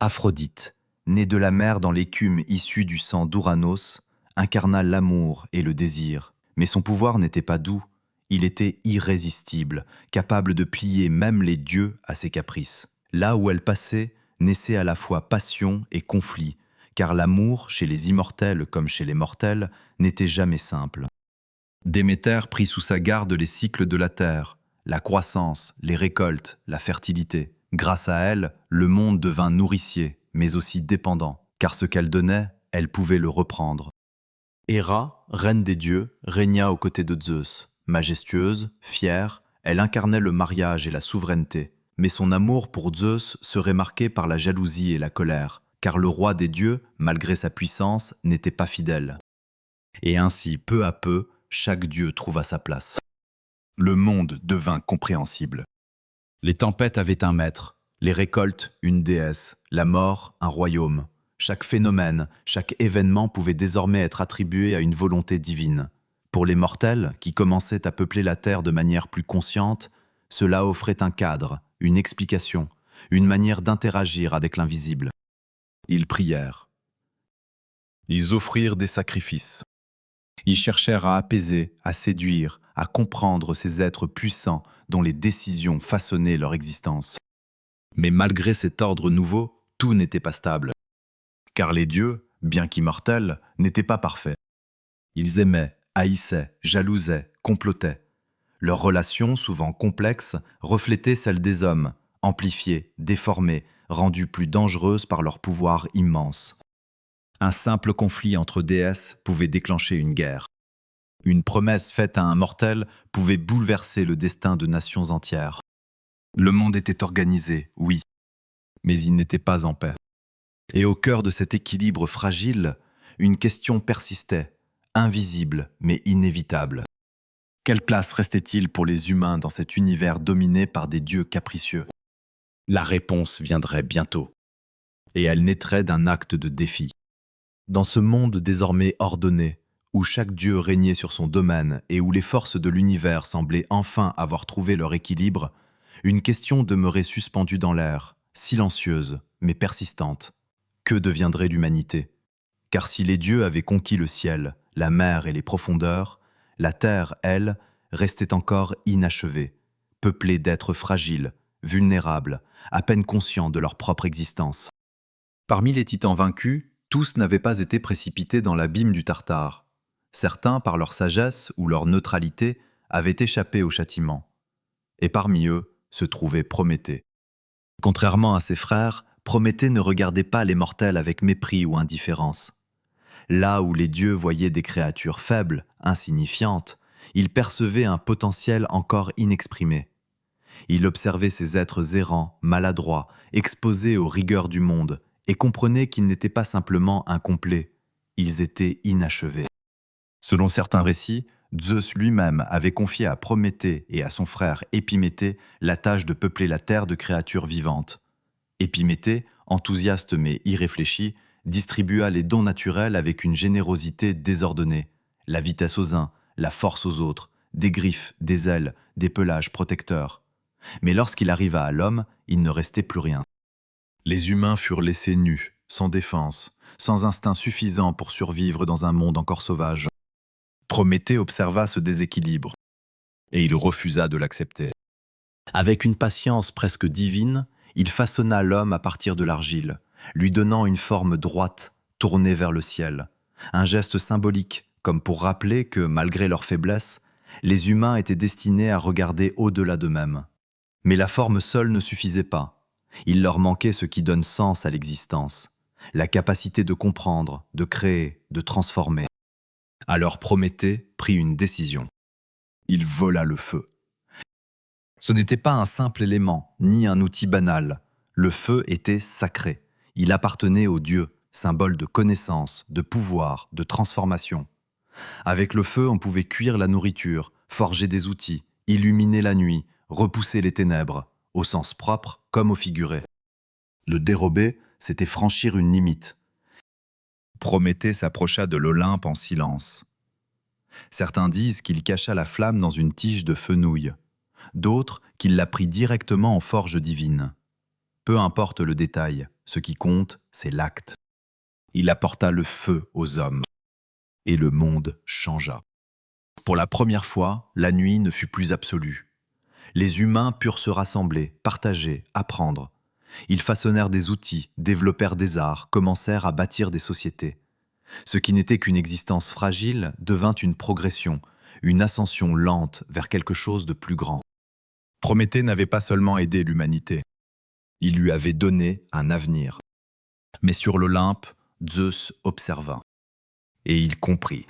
Aphrodite, née de la mer dans l'écume issue du sang d'Ouranos, incarna l'amour et le désir, mais son pouvoir n'était pas doux, il était irrésistible, capable de plier même les dieux à ses caprices. Là où elle passait, naissait à la fois passion et conflit, car l'amour, chez les immortels comme chez les mortels, n'était jamais simple. Déméter prit sous sa garde les cycles de la terre, la croissance, les récoltes, la fertilité. Grâce à elle, le monde devint nourricier, mais aussi dépendant, car ce qu'elle donnait, elle pouvait le reprendre. Héra, reine des dieux, régna aux côtés de Zeus. Majestueuse, fière, elle incarnait le mariage et la souveraineté. Mais son amour pour Zeus serait marqué par la jalousie et la colère, car le roi des dieux, malgré sa puissance, n'était pas fidèle. Et ainsi, peu à peu, chaque dieu trouva sa place. Le monde devint compréhensible. Les tempêtes avaient un maître, les récoltes une déesse, la mort un royaume. Chaque phénomène, chaque événement pouvait désormais être attribué à une volonté divine. Pour les mortels, qui commençaient à peupler la terre de manière plus consciente, cela offrait un cadre, une explication, une manière d'interagir avec l'invisible. Ils prièrent. Ils offrirent des sacrifices. Ils cherchèrent à apaiser, à séduire, à comprendre ces êtres puissants dont les décisions façonnaient leur existence. Mais malgré cet ordre nouveau, tout n'était pas stable. Car les dieux, bien qu'immortels, n'étaient pas parfaits. Ils aimaient, haïssaient, jalousaient, complotaient. Leurs relations, souvent complexes, reflétaient celles des hommes, amplifiées, déformées, rendues plus dangereuses par leur pouvoir immense. Un simple conflit entre déesses pouvait déclencher une guerre. Une promesse faite à un mortel pouvait bouleverser le destin de nations entières. Le monde était organisé, oui, mais il n'était pas en paix. Et au cœur de cet équilibre fragile, une question persistait, invisible mais inévitable. Quelle place restait-il pour les humains dans cet univers dominé par des dieux capricieux? La réponse viendrait bientôt, et elle naîtrait d'un acte de défi. Dans ce monde désormais ordonné, où chaque dieu régnait sur son domaine et où les forces de l'univers semblaient enfin avoir trouvé leur équilibre, une question demeurait suspendue dans l'air, silencieuse mais persistante. Que deviendrait l'humanité? Car si les dieux avaient conquis le ciel, la mer et les profondeurs, la terre, elle, restait encore inachevée, peuplée d'êtres fragiles, vulnérables, à peine conscients de leur propre existence. Parmi les titans vaincus, tous n'avaient pas été précipités dans l'abîme du Tartare. Certains, par leur sagesse ou leur neutralité, avaient échappé au châtiment. Et parmi eux se trouvait Prométhée. Contrairement à ses frères, Prométhée ne regardait pas les mortels avec mépris ou indifférence. Là où les dieux voyaient des créatures faibles, insignifiantes, il percevait un potentiel encore inexprimé. Il observait ces êtres errants, maladroits, exposés aux rigueurs du monde, et comprenait qu'ils n'étaient pas simplement incomplets, ils étaient inachevés. Selon certains récits, Zeus lui-même avait confié à Prométhée et à son frère Épiméthée la tâche de peupler la terre de créatures vivantes. Épiméthée, enthousiaste mais irréfléchi, distribua les dons naturels avec une générosité désordonnée, la vitesse aux uns, la force aux autres, des griffes, des ailes, des pelages protecteurs. Mais lorsqu'il arriva à l'homme, il ne restait plus rien. Les humains furent laissés nus, sans défense, sans instinct suffisant pour survivre dans un monde encore sauvage. Prométhée observa ce déséquilibre, et il refusa de l'accepter. Avec une patience presque divine, il façonna l'homme à partir de l'argile, lui donnant une forme droite, tournée vers le ciel. Un geste symbolique, comme pour rappeler que, malgré leur faiblesse, les humains étaient destinés à regarder au-delà d'eux-mêmes. Mais la forme seule ne suffisait pas. Il leur manquait ce qui donne sens à l'existence, la capacité de comprendre, de créer, de transformer. Alors Prométhée prit une décision. Il vola le feu. Ce n'était pas un simple élément, ni un outil banal. Le feu était sacré. Il appartenait aux dieux, symbole de connaissance, de pouvoir, de transformation. Avec le feu, on pouvait cuire la nourriture, forger des outils, illuminer la nuit, repousser les ténèbres, au sens propre comme au figuré. Le dérober, c'était franchir une limite. Prométhée s'approcha de l'Olympe en silence. Certains disent qu'il cacha la flamme dans une tige de fenouil, d'autres qu'il la prit directement en forge divine. Peu importe le détail, ce qui compte, c'est l'acte. Il apporta le feu aux hommes, et le monde changea. Pour la première fois, la nuit ne fut plus absolue. Les humains purent se rassembler, partager, apprendre. Ils façonnèrent des outils, développèrent des arts, commencèrent à bâtir des sociétés. Ce qui n'était qu'une existence fragile devint une progression, une ascension lente vers quelque chose de plus grand. Prométhée n'avait pas seulement aidé l'humanité, il lui avait donné un avenir. Mais sur l'Olympe, Zeus observa. Et il comprit.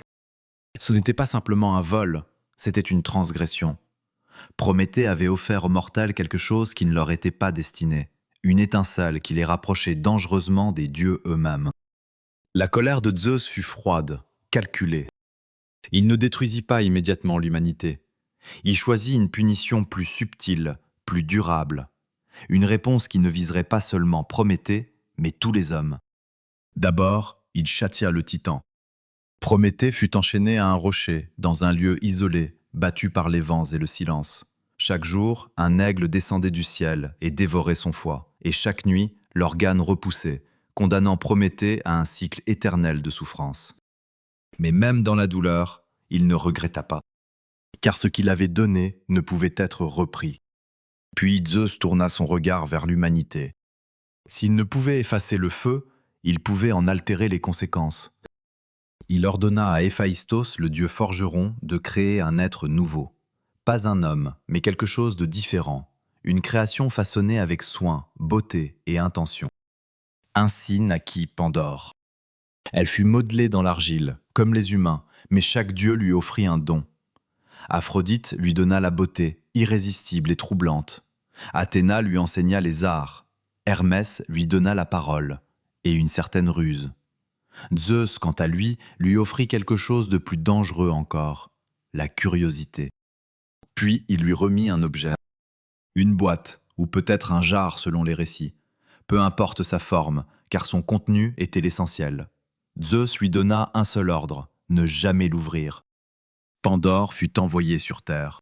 Ce n'était pas simplement un vol, c'était une transgression. Prométhée avait offert aux mortels quelque chose qui ne leur était pas destiné, une étincelle qui les rapprochait dangereusement des dieux eux-mêmes. La colère de Zeus fut froide, calculée. Il ne détruisit pas immédiatement l'humanité. Il choisit une punition plus subtile, plus durable. Une réponse qui ne viserait pas seulement Prométhée, mais tous les hommes. D'abord, il châtia le titan. Prométhée fut enchaîné à un rocher, dans un lieu isolé, battu par les vents et le silence. Chaque jour, un aigle descendait du ciel et dévorait son foie. Et chaque nuit, l'organe repoussait, condamnant Prométhée à un cycle éternel de souffrance. Mais même dans la douleur, il ne regretta pas. car ce qu'il avait donné ne pouvait être repris. Puis Zeus tourna son regard vers l'humanité. S'il ne pouvait effacer le feu, il pouvait en altérer les conséquences. Il ordonna à Héphaïstos, le dieu forgeron, de créer un être nouveau. Pas un homme, mais quelque chose de différent. Une création façonnée avec soin, beauté et intention. Ainsi naquit Pandore. Elle fut modelée dans l'argile, comme les humains, mais chaque dieu lui offrit un don. Aphrodite lui donna la beauté, irrésistible et troublante. Athéna lui enseigna les arts. Hermès lui donna la parole et une certaine ruse. Zeus, quant à lui offrit quelque chose de plus dangereux encore, la curiosité. Puis il lui remit un objet, une boîte, ou peut-être un jar selon les récits. Peu importe sa forme, car son contenu était l'essentiel. Zeus lui donna un seul ordre, ne jamais l'ouvrir. Pandore fut envoyé sur Terre.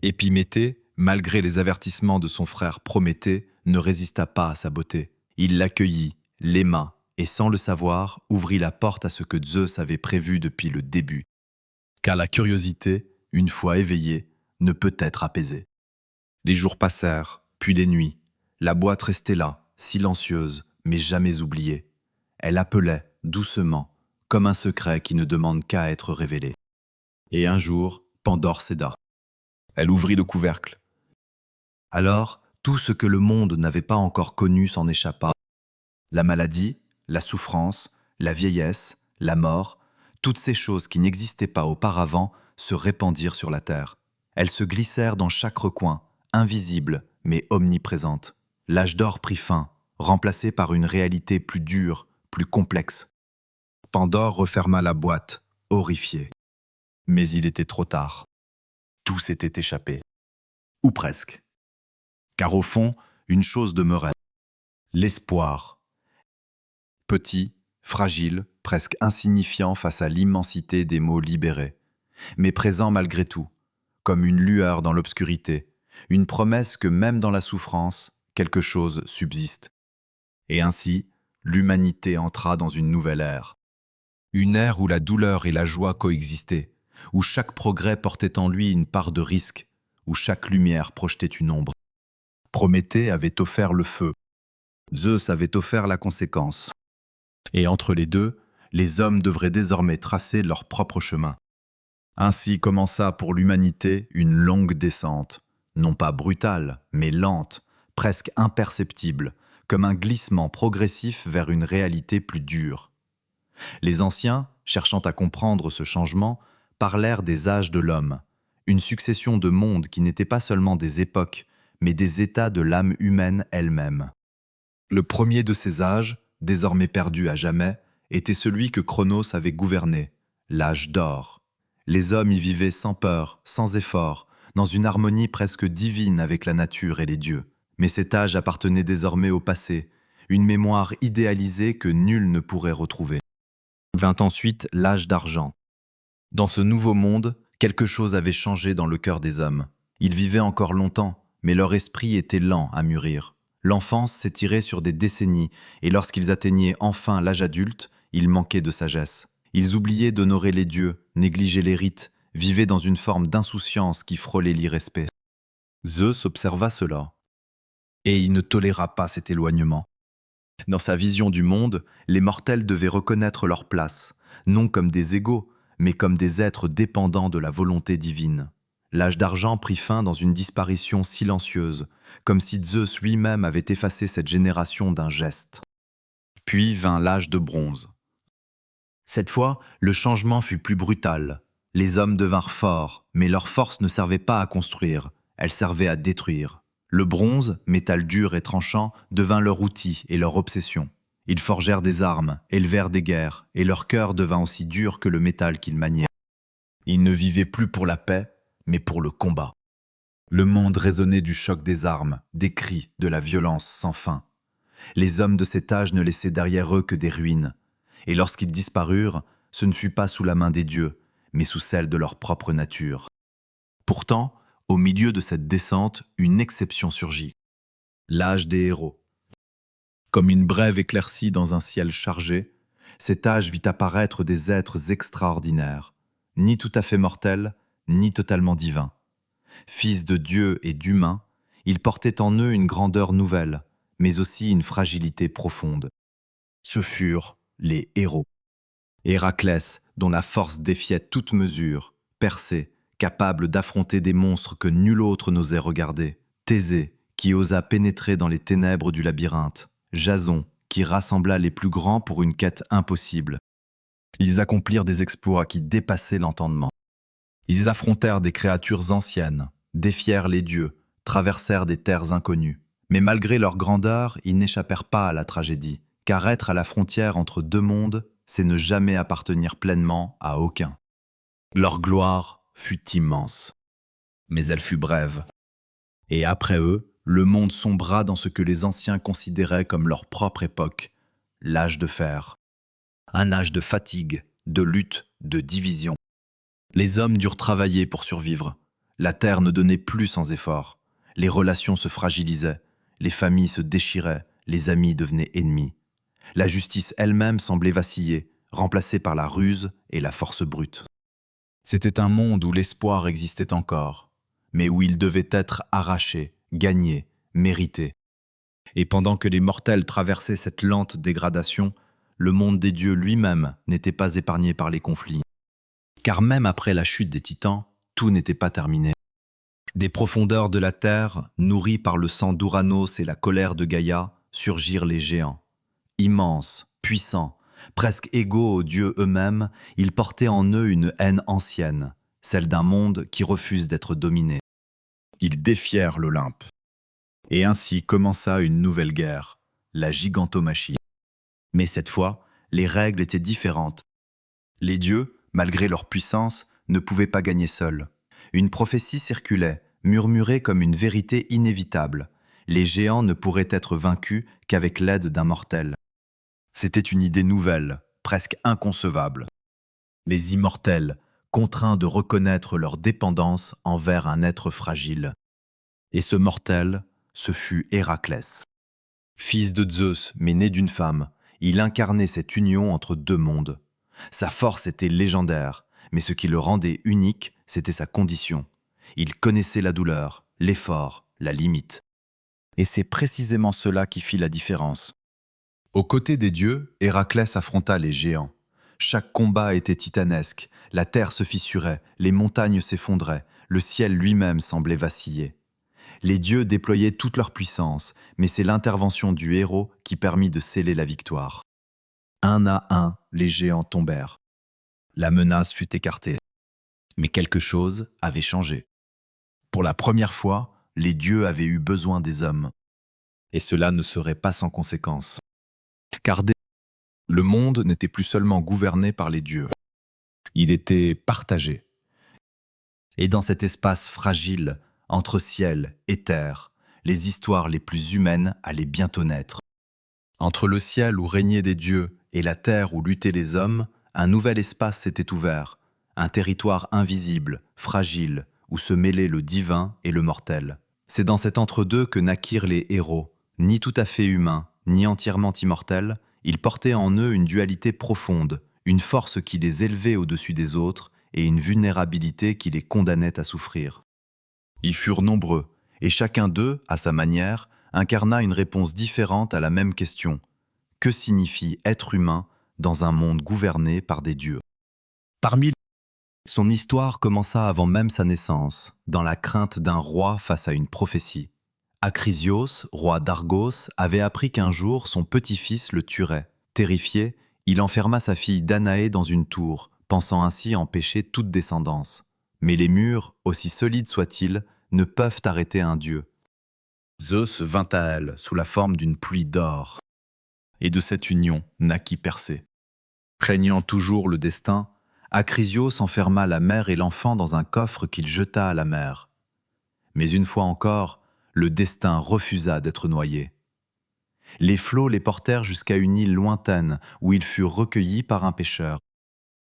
Épiméthée, malgré les avertissements de son frère Prométhée, ne résista pas à sa beauté. Il l'accueillit, l'aima, et sans le savoir, ouvrit la porte à ce que Zeus avait prévu depuis le début. Car la curiosité, une fois éveillée, ne peut être apaisée. Les jours passèrent, puis les nuits. La boîte restait là, silencieuse, mais jamais oubliée. Elle appelait, doucement, comme un secret qui ne demande qu'à être révélé. Et un jour, Pandore céda. Elle ouvrit le couvercle. Alors, tout ce que le monde n'avait pas encore connu s'en échappa. La maladie, la souffrance, la vieillesse, la mort, toutes ces choses qui n'existaient pas auparavant se répandirent sur la terre. Elles se glissèrent dans chaque recoin, invisibles mais omniprésentes. L'âge d'or prit fin, remplacé par une réalité plus dure, plus complexe. Pandore referma la boîte, horrifié. Mais il était trop tard. Tout s'était échappé. Ou presque. Car au fond, une chose demeurait. L'espoir. Petit, fragile, presque insignifiant face à l'immensité des mots libérés, mais présent malgré tout, comme une lueur dans l'obscurité, une promesse que même dans la souffrance, quelque chose subsiste. Et ainsi, l'humanité entra dans une nouvelle ère. Une ère où la douleur et la joie coexistaient, où chaque progrès portait en lui une part de risque, où chaque lumière projetait une ombre. Prométhée avait offert le feu. Zeus avait offert la conséquence. Et entre les deux, les hommes devraient désormais tracer leur propre chemin. Ainsi commença pour l'humanité une longue descente, non pas brutale, mais lente, presque imperceptible, comme un glissement progressif vers une réalité plus dure. Les anciens, cherchant à comprendre ce changement, parlèrent des âges de l'homme, une succession de mondes qui n'étaient pas seulement des époques, mais des états de l'âme humaine elle-même. Le premier de ces âges, désormais perdu à jamais, était celui que Chronos avait gouverné, l'âge d'or. Les hommes y vivaient sans peur, sans effort, dans une harmonie presque divine avec la nature et les dieux. Mais cet âge appartenait désormais au passé, une mémoire idéalisée que nul ne pourrait retrouver. Vint ensuite l'âge d'argent. Dans ce nouveau monde, quelque chose avait changé dans le cœur des hommes. Ils vivaient encore longtemps, mais leur esprit était lent à mûrir. L'enfance s'étirait sur des décennies, et lorsqu'ils atteignaient enfin l'âge adulte, ils manquaient de sagesse. Ils oubliaient d'honorer les dieux, négligeaient les rites, vivaient dans une forme d'insouciance qui frôlait l'irrespect. Zeus observa cela. Et il ne toléra pas cet éloignement. Dans sa vision du monde, les mortels devaient reconnaître leur place, non comme des égaux, mais comme des êtres dépendants de la volonté divine. L'âge d'argent prit fin dans une disparition silencieuse, comme si Zeus lui-même avait effacé cette génération d'un geste. Puis vint l'âge de bronze. Cette fois, le changement fut plus brutal. Les hommes devinrent forts, mais leur force ne servait pas à construire, elle servait à détruire. Le bronze, métal dur et tranchant, devint leur outil et leur obsession. Ils forgèrent des armes, élevèrent des guerres, et leur cœur devint aussi dur que le métal qu'ils maniaient. Ils ne vivaient plus pour la paix, mais pour le combat. Le monde résonnait du choc des armes, des cris, de la violence sans fin. Les hommes de cet âge ne laissaient derrière eux que des ruines. Et lorsqu'ils disparurent, ce ne fut pas sous la main des dieux, mais sous celle de leur propre nature. Pourtant, au milieu de cette descente, une exception surgit. L'âge des héros. Comme une brève éclaircie dans un ciel chargé, cet âge vit apparaître des êtres extraordinaires, ni tout à fait mortels, ni totalement divins. Fils de Dieu et d'humains, ils portaient en eux une grandeur nouvelle, mais aussi une fragilité profonde. Ce furent les héros. Héraclès, dont la force défiait toute mesure, Persée, capable d'affronter des monstres que nul autre n'osait regarder, Thésée, qui osa pénétrer dans les ténèbres du labyrinthe, Jason, qui rassembla les plus grands pour une quête impossible. Ils accomplirent des exploits qui dépassaient l'entendement. Ils affrontèrent des créatures anciennes, défièrent les dieux, traversèrent des terres inconnues. Mais malgré leur grandeur, ils n'échappèrent pas à la tragédie, car être à la frontière entre deux mondes, c'est ne jamais appartenir pleinement à aucun. Leur gloire fut immense, mais elle fut brève. Et après eux, le monde sombra dans ce que les anciens considéraient comme leur propre époque, l'âge de fer. Un âge de fatigue, de lutte, de division. Les hommes durent travailler pour survivre. La terre ne donnait plus sans effort. Les relations se fragilisaient, les familles se déchiraient, les amis devenaient ennemis. La justice elle-même semblait vaciller, remplacée par la ruse et la force brute. C'était un monde où l'espoir existait encore, mais où il devait être arraché, gagné, mérité. Et pendant que les mortels traversaient cette lente dégradation, le monde des dieux lui-même n'était pas épargné par les conflits. Car même après la chute des titans, tout n'était pas terminé. Des profondeurs de la terre, nourris par le sang d'Ouranos et la colère de Gaïa, surgirent les géants. Immenses, puissants, presque égaux aux dieux eux-mêmes, ils portaient en eux une haine ancienne, celle d'un monde qui refuse d'être dominé. Ils défièrent l'Olympe. Et ainsi commença une nouvelle guerre, la gigantomachie. Mais cette fois, les règles étaient différentes. Les dieux, malgré leur puissance, ne pouvaient pas gagner seuls. Une prophétie circulait, murmurée comme une vérité inévitable. Les géants ne pourraient être vaincus qu'avec l'aide d'un mortel. C'était une idée nouvelle, presque inconcevable. Les immortels, contraints de reconnaître leur dépendance envers un être fragile. Et ce mortel, ce fut Héraclès. Fils de Zeus, mais né d'une femme, il incarnait cette union entre deux mondes. Sa force était légendaire, mais ce qui le rendait unique, c'était sa condition. Il connaissait la douleur, l'effort, la limite. Et c'est précisément cela qui fit la différence. Aux côtés des dieux, Héraclès affronta les géants. Chaque combat était titanesque, la terre se fissurait, les montagnes s'effondraient, le ciel lui-même semblait vaciller. Les dieux déployaient toute leur puissance, mais c'est l'intervention du héros qui permit de sceller la victoire. Un à un, les géants tombèrent. La menace fut écartée. Mais quelque chose avait changé. Pour la première fois, les dieux avaient eu besoin des hommes. Et cela ne serait pas sans conséquence. Car le monde n'était plus seulement gouverné par les dieux. Il était partagé. Et dans cet espace fragile, entre ciel et terre, les histoires les plus humaines allaient bientôt naître. Entre le ciel où régnaient des dieux et la terre où luttaient les hommes, un nouvel espace s'était ouvert, un territoire invisible, fragile, où se mêlaient le divin et le mortel. C'est dans cet entre-deux que naquirent les héros, ni tout à fait humains, ni entièrement immortels. Ils portaient en eux une dualité profonde, une force qui les élevait au-dessus des autres et une vulnérabilité qui les condamnait à souffrir. Ils furent nombreux, et chacun d'eux, à sa manière, incarna une réponse différente à la même question. Que signifie être humain dans un monde gouverné par des dieux? Parmi son histoire commença avant même sa naissance, dans la crainte d'un roi face à une prophétie. Acrisios, roi d'Argos, avait appris qu'un jour son petit-fils le tuerait. Terrifié, il enferma sa fille Danaé dans une tour, pensant ainsi empêcher toute descendance. Mais les murs, aussi solides soient-ils, ne peuvent arrêter un dieu. Zeus vint à elle sous la forme d'une pluie d'or. Et de cette union naquit Persée. Craignant toujours le destin, Acrisios enferma la mère et l'enfant dans un coffre qu'il jeta à la mer. Mais une fois encore, le destin refusa d'être noyé. Les flots les portèrent jusqu'à une île lointaine où ils furent recueillis par un pêcheur.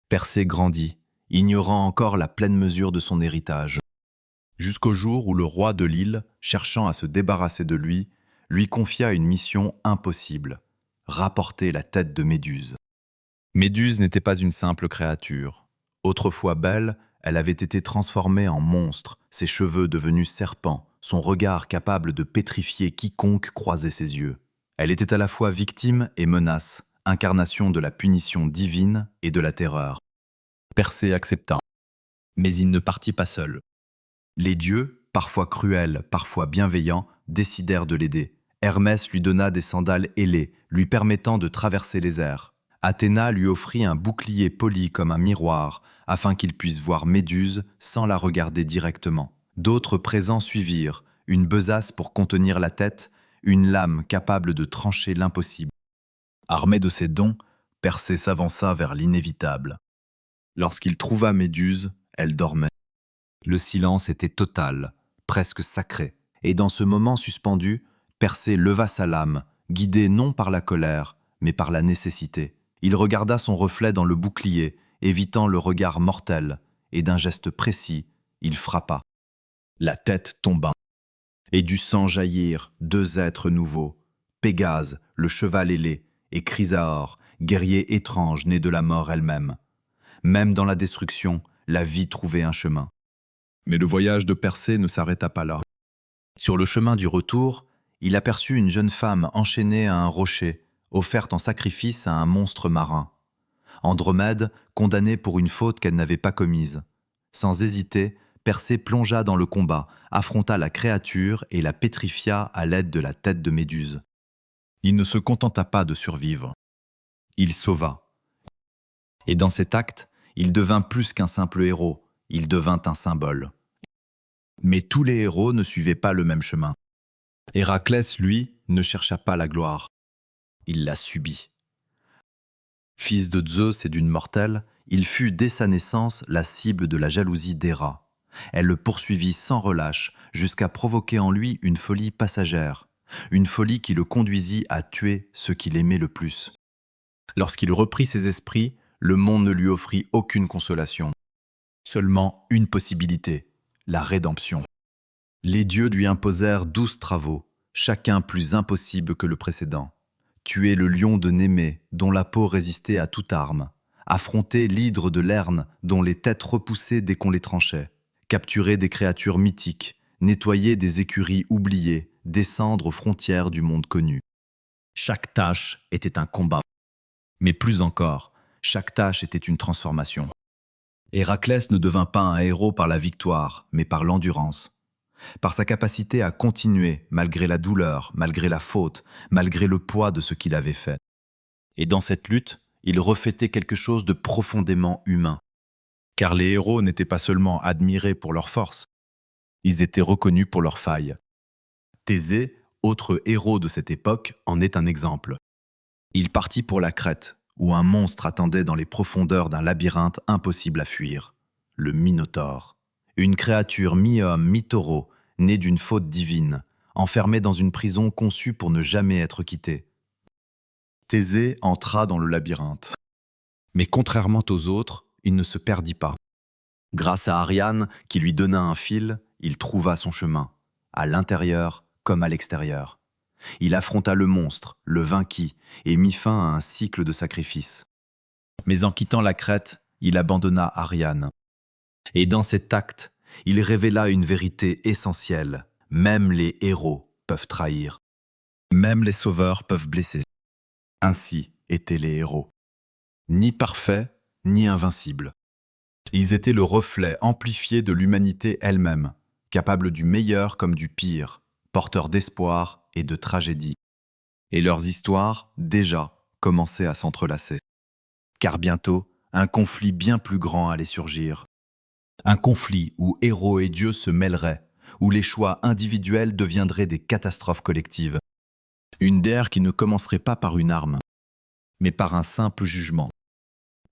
Persée grandit, ignorant encore la pleine mesure de son héritage. Jusqu'au jour où le roi de l'île, cherchant à se débarrasser de lui confia une mission impossible, rapporter la tête de Méduse. Méduse n'était pas une simple créature. Autrefois belle, Elle avait été transformée en monstre, ses cheveux devenus serpents, son regard capable de pétrifier quiconque croisait ses yeux. Elle était à la fois victime et menace, incarnation de la punition divine et de la terreur. Persée accepta. Mais il ne partit pas seul. Les dieux, parfois cruels, parfois bienveillants, décidèrent de l'aider. Hermès lui donna des sandales ailées, lui permettant de traverser les airs. Athéna lui offrit un bouclier poli comme un miroir, afin qu'il puisse voir Méduse sans la regarder directement. D'autres présents suivirent, une besace pour contenir la tête, une lame capable de trancher l'impossible. Armé de ses dons, Persée s'avança vers l'inévitable. Lorsqu'il trouva Méduse, elle dormait. Le silence était total, presque sacré, et dans ce moment suspendu, Persée leva sa lame, guidé non par la colère, mais par la nécessité. Il regarda son reflet dans le bouclier, évitant le regard mortel, et d'un geste précis, il frappa. La tête tomba, et du sang jaillirent deux êtres nouveaux, Pégase, le cheval ailé, et Chrysaor, guerrier étrange né de la mort elle-même. Même dans la destruction, la vie trouvait un chemin. Mais le voyage de Persée ne s'arrêta pas là. Sur le chemin du retour, il aperçut une jeune femme enchaînée à un rocher, offerte en sacrifice à un monstre marin. Andromède, condamnée pour une faute qu'elle n'avait pas commise. Sans hésiter, Persée plongea dans le combat, affronta la créature et la pétrifia à l'aide de la tête de Méduse. Il ne se contenta pas de survivre. Il sauva. Et dans cet acte, il devint plus qu'un simple héros, il devint un symbole. Mais tous les héros ne suivaient pas le même chemin. Héraclès, lui, ne chercha pas la gloire. Il la subit. Fils de Zeus et d'une mortelle, il fut dès sa naissance la cible de la jalousie d'Héra. Elle le poursuivit sans relâche jusqu'à provoquer en lui une folie passagère, une folie qui le conduisit à tuer ceux qu'il aimait le plus. Lorsqu'il reprit ses esprits, le monde ne lui offrit aucune consolation. Seulement une possibilité, la rédemption. Les dieux lui imposèrent 12 travaux, chacun plus impossible que le précédent. Tuer le lion de Némée, dont la peau résistait à toute arme. Affronter l'hydre de Lerne, dont les têtes repoussaient dès qu'on les tranchait. Capturer des créatures mythiques, nettoyer des écuries oubliées, descendre aux frontières du monde connu. Chaque tâche était un combat. Mais plus encore, chaque tâche était une transformation. Héraclès ne devint pas un héros par la victoire, mais par l'endurance. Par sa capacité à continuer malgré la douleur, malgré la faute, malgré le poids de ce qu'il avait fait. Et dans cette lutte, il reflétait quelque chose de profondément humain. Car les héros n'étaient pas seulement admirés pour leur force, ils étaient reconnus pour leurs failles. Thésée, autre héros de cette époque, en est un exemple. Il partit pour la Crète, où un monstre attendait dans les profondeurs d'un labyrinthe impossible à fuir, le Minotaure. Une créature mi-homme, mi-taureau, née d'une faute divine, enfermée dans une prison conçue pour ne jamais être quittée. Thésée entra dans le labyrinthe. Mais contrairement aux autres, il ne se perdit pas. Grâce à Ariane, qui lui donna un fil, il trouva son chemin, à l'intérieur comme à l'extérieur. Il affronta le monstre, le vainquit et mit fin à un cycle de sacrifices. Mais en quittant la Crète, il abandonna Ariane. Et dans cet acte, il révéla une vérité essentielle. Même les héros peuvent trahir. Même les sauveurs peuvent blesser. Ainsi étaient les héros. Ni parfaits, ni invincibles. Ils étaient le reflet amplifié de l'humanité elle-même, capable du meilleur comme du pire, porteurs d'espoir et de tragédie. Et leurs histoires, déjà, commençaient à s'entrelacer. Car bientôt, un conflit bien plus grand allait surgir. Un conflit où héros et dieux se mêleraient, où les choix individuels deviendraient des catastrophes collectives. Une guerre qui ne commencerait pas par une arme, mais par un simple jugement.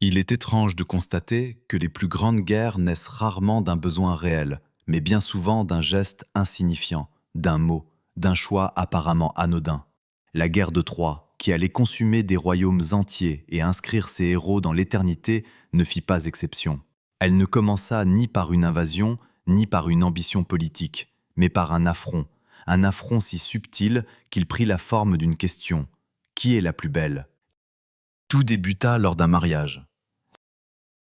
Il est étrange de constater que les plus grandes guerres naissent rarement d'un besoin réel, mais bien souvent d'un geste insignifiant, d'un mot, d'un choix apparemment anodin. La guerre de Troie, qui allait consumer des royaumes entiers et inscrire ses héros dans l'éternité, ne fit pas exception. Elle ne commença ni par une invasion, ni par une ambition politique, mais par un affront si subtil qu'il prit la forme d'une question. Qui est la plus belle ? Tout débuta lors d'un mariage.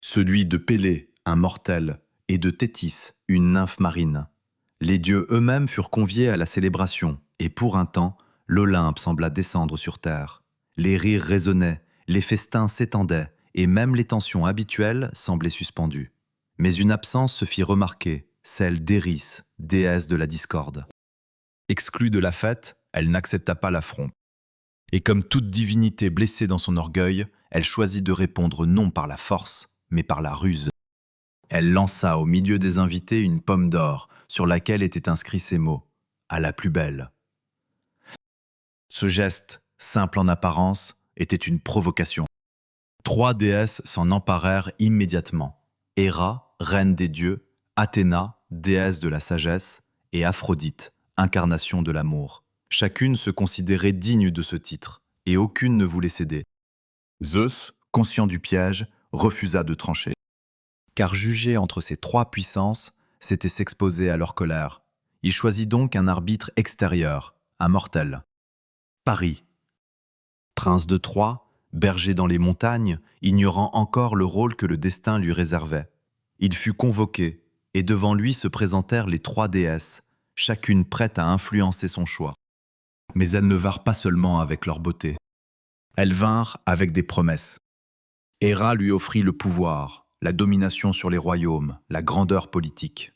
Celui de Pélée, un mortel, et de Thétis, une nymphe marine. Les dieux eux-mêmes furent conviés à la célébration, et pour un temps, l'Olympe sembla descendre sur terre. Les rires résonnaient, les festins s'étendaient, et même les tensions habituelles semblaient suspendues. Mais une absence se fit remarquer, celle d'Éris, déesse de la discorde. Exclue de la fête, elle n'accepta pas l'affront. Et comme toute divinité blessée dans son orgueil, elle choisit de répondre non par la force, mais par la ruse. Elle lança au milieu des invités une pomme d'or, sur laquelle étaient inscrits ces mots « À la plus belle ». Ce geste, simple en apparence, était une provocation. 3 déesses s'en emparèrent immédiatement. Héra, reine des dieux, Athéna, déesse de la sagesse, et Aphrodite, incarnation de l'amour. Chacune se considérait digne de ce titre, et aucune ne voulait céder. Zeus, conscient du piège, refusa de trancher. Car juger entre ces 3 puissances, c'était s'exposer à leur colère. Il choisit donc un arbitre extérieur, un mortel. Paris. Prince de Troie, berger dans les montagnes, ignorant encore le rôle que le destin lui réservait. Il fut convoqué, et devant lui se présentèrent les 3 déesses, chacune prête à influencer son choix. Mais elles ne vinrent pas seulement avec leur beauté. Elles vinrent avec des promesses. Héra lui offrit le pouvoir, la domination sur les royaumes, la grandeur politique.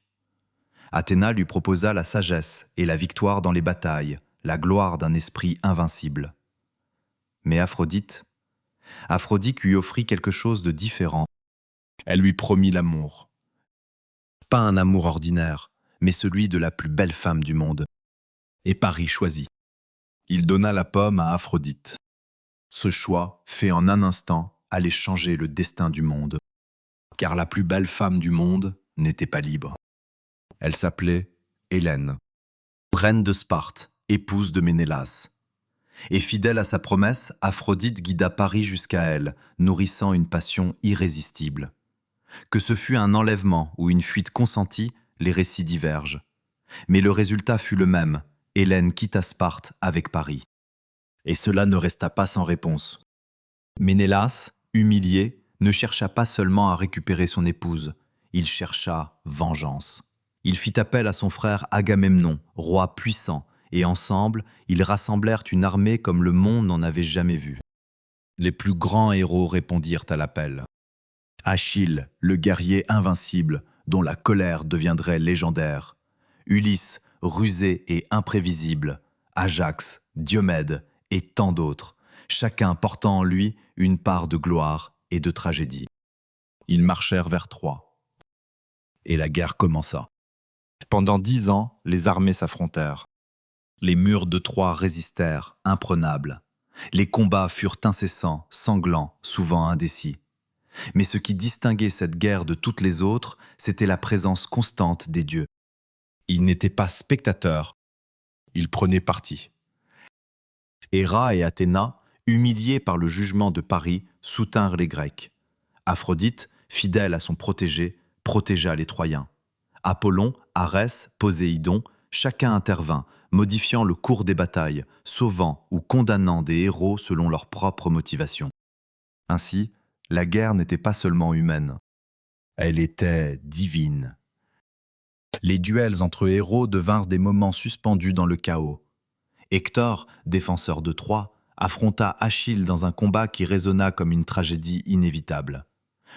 Athéna lui proposa la sagesse et la victoire dans les batailles, la gloire d'un esprit invincible. Mais Aphrodite lui offrit quelque chose de différent. Elle lui promit l'amour. Pas un amour ordinaire, mais celui de la plus belle femme du monde. Et Paris choisit. Il donna la pomme à Aphrodite. Ce choix, fait en un instant, allait changer le destin du monde. Car la plus belle femme du monde n'était pas libre. Elle s'appelait Hélène, reine de Sparte, épouse de Ménélas. Et fidèle à sa promesse, Aphrodite guida Paris jusqu'à elle, nourrissant une passion irrésistible. Que ce fût un enlèvement ou une fuite consentie, les récits divergent. Mais le résultat fut le même, Hélène quitta Sparte avec Paris. Et cela ne resta pas sans réponse. Ménélas, humilié, ne chercha pas seulement à récupérer son épouse, il chercha vengeance. Il fit appel à son frère Agamemnon, roi puissant, et ensemble, ils rassemblèrent une armée comme le monde n'en avait jamais vu. Les plus grands héros répondirent à l'appel. Achille, le guerrier invincible, dont la colère deviendrait légendaire. Ulysse, rusé et imprévisible. Ajax, Diomède et tant d'autres, chacun portant en lui une part de gloire et de tragédie. Ils marchèrent vers Troie. Et la guerre commença. Pendant 10 ans, les armées s'affrontèrent. Les murs de Troie résistèrent, imprenables. Les combats furent incessants, sanglants, souvent indécis. Mais ce qui distinguait cette guerre de toutes les autres, c'était la présence constante des dieux. Ils n'étaient pas spectateurs, ils prenaient parti. Héra et Athéna, humiliés par le jugement de Paris, soutinrent les Grecs. Aphrodite, fidèle à son protégé, protégea les Troyens. Apollon, Arès, Poséidon, chacun intervint, modifiant le cours des batailles, sauvant ou condamnant des héros selon leur propre motivation. Ainsi, la guerre n'était pas seulement humaine. Elle était divine. Les duels entre héros devinrent des moments suspendus dans le chaos. Hector, défenseur de Troie, affronta Achille dans un combat qui résonna comme une tragédie inévitable.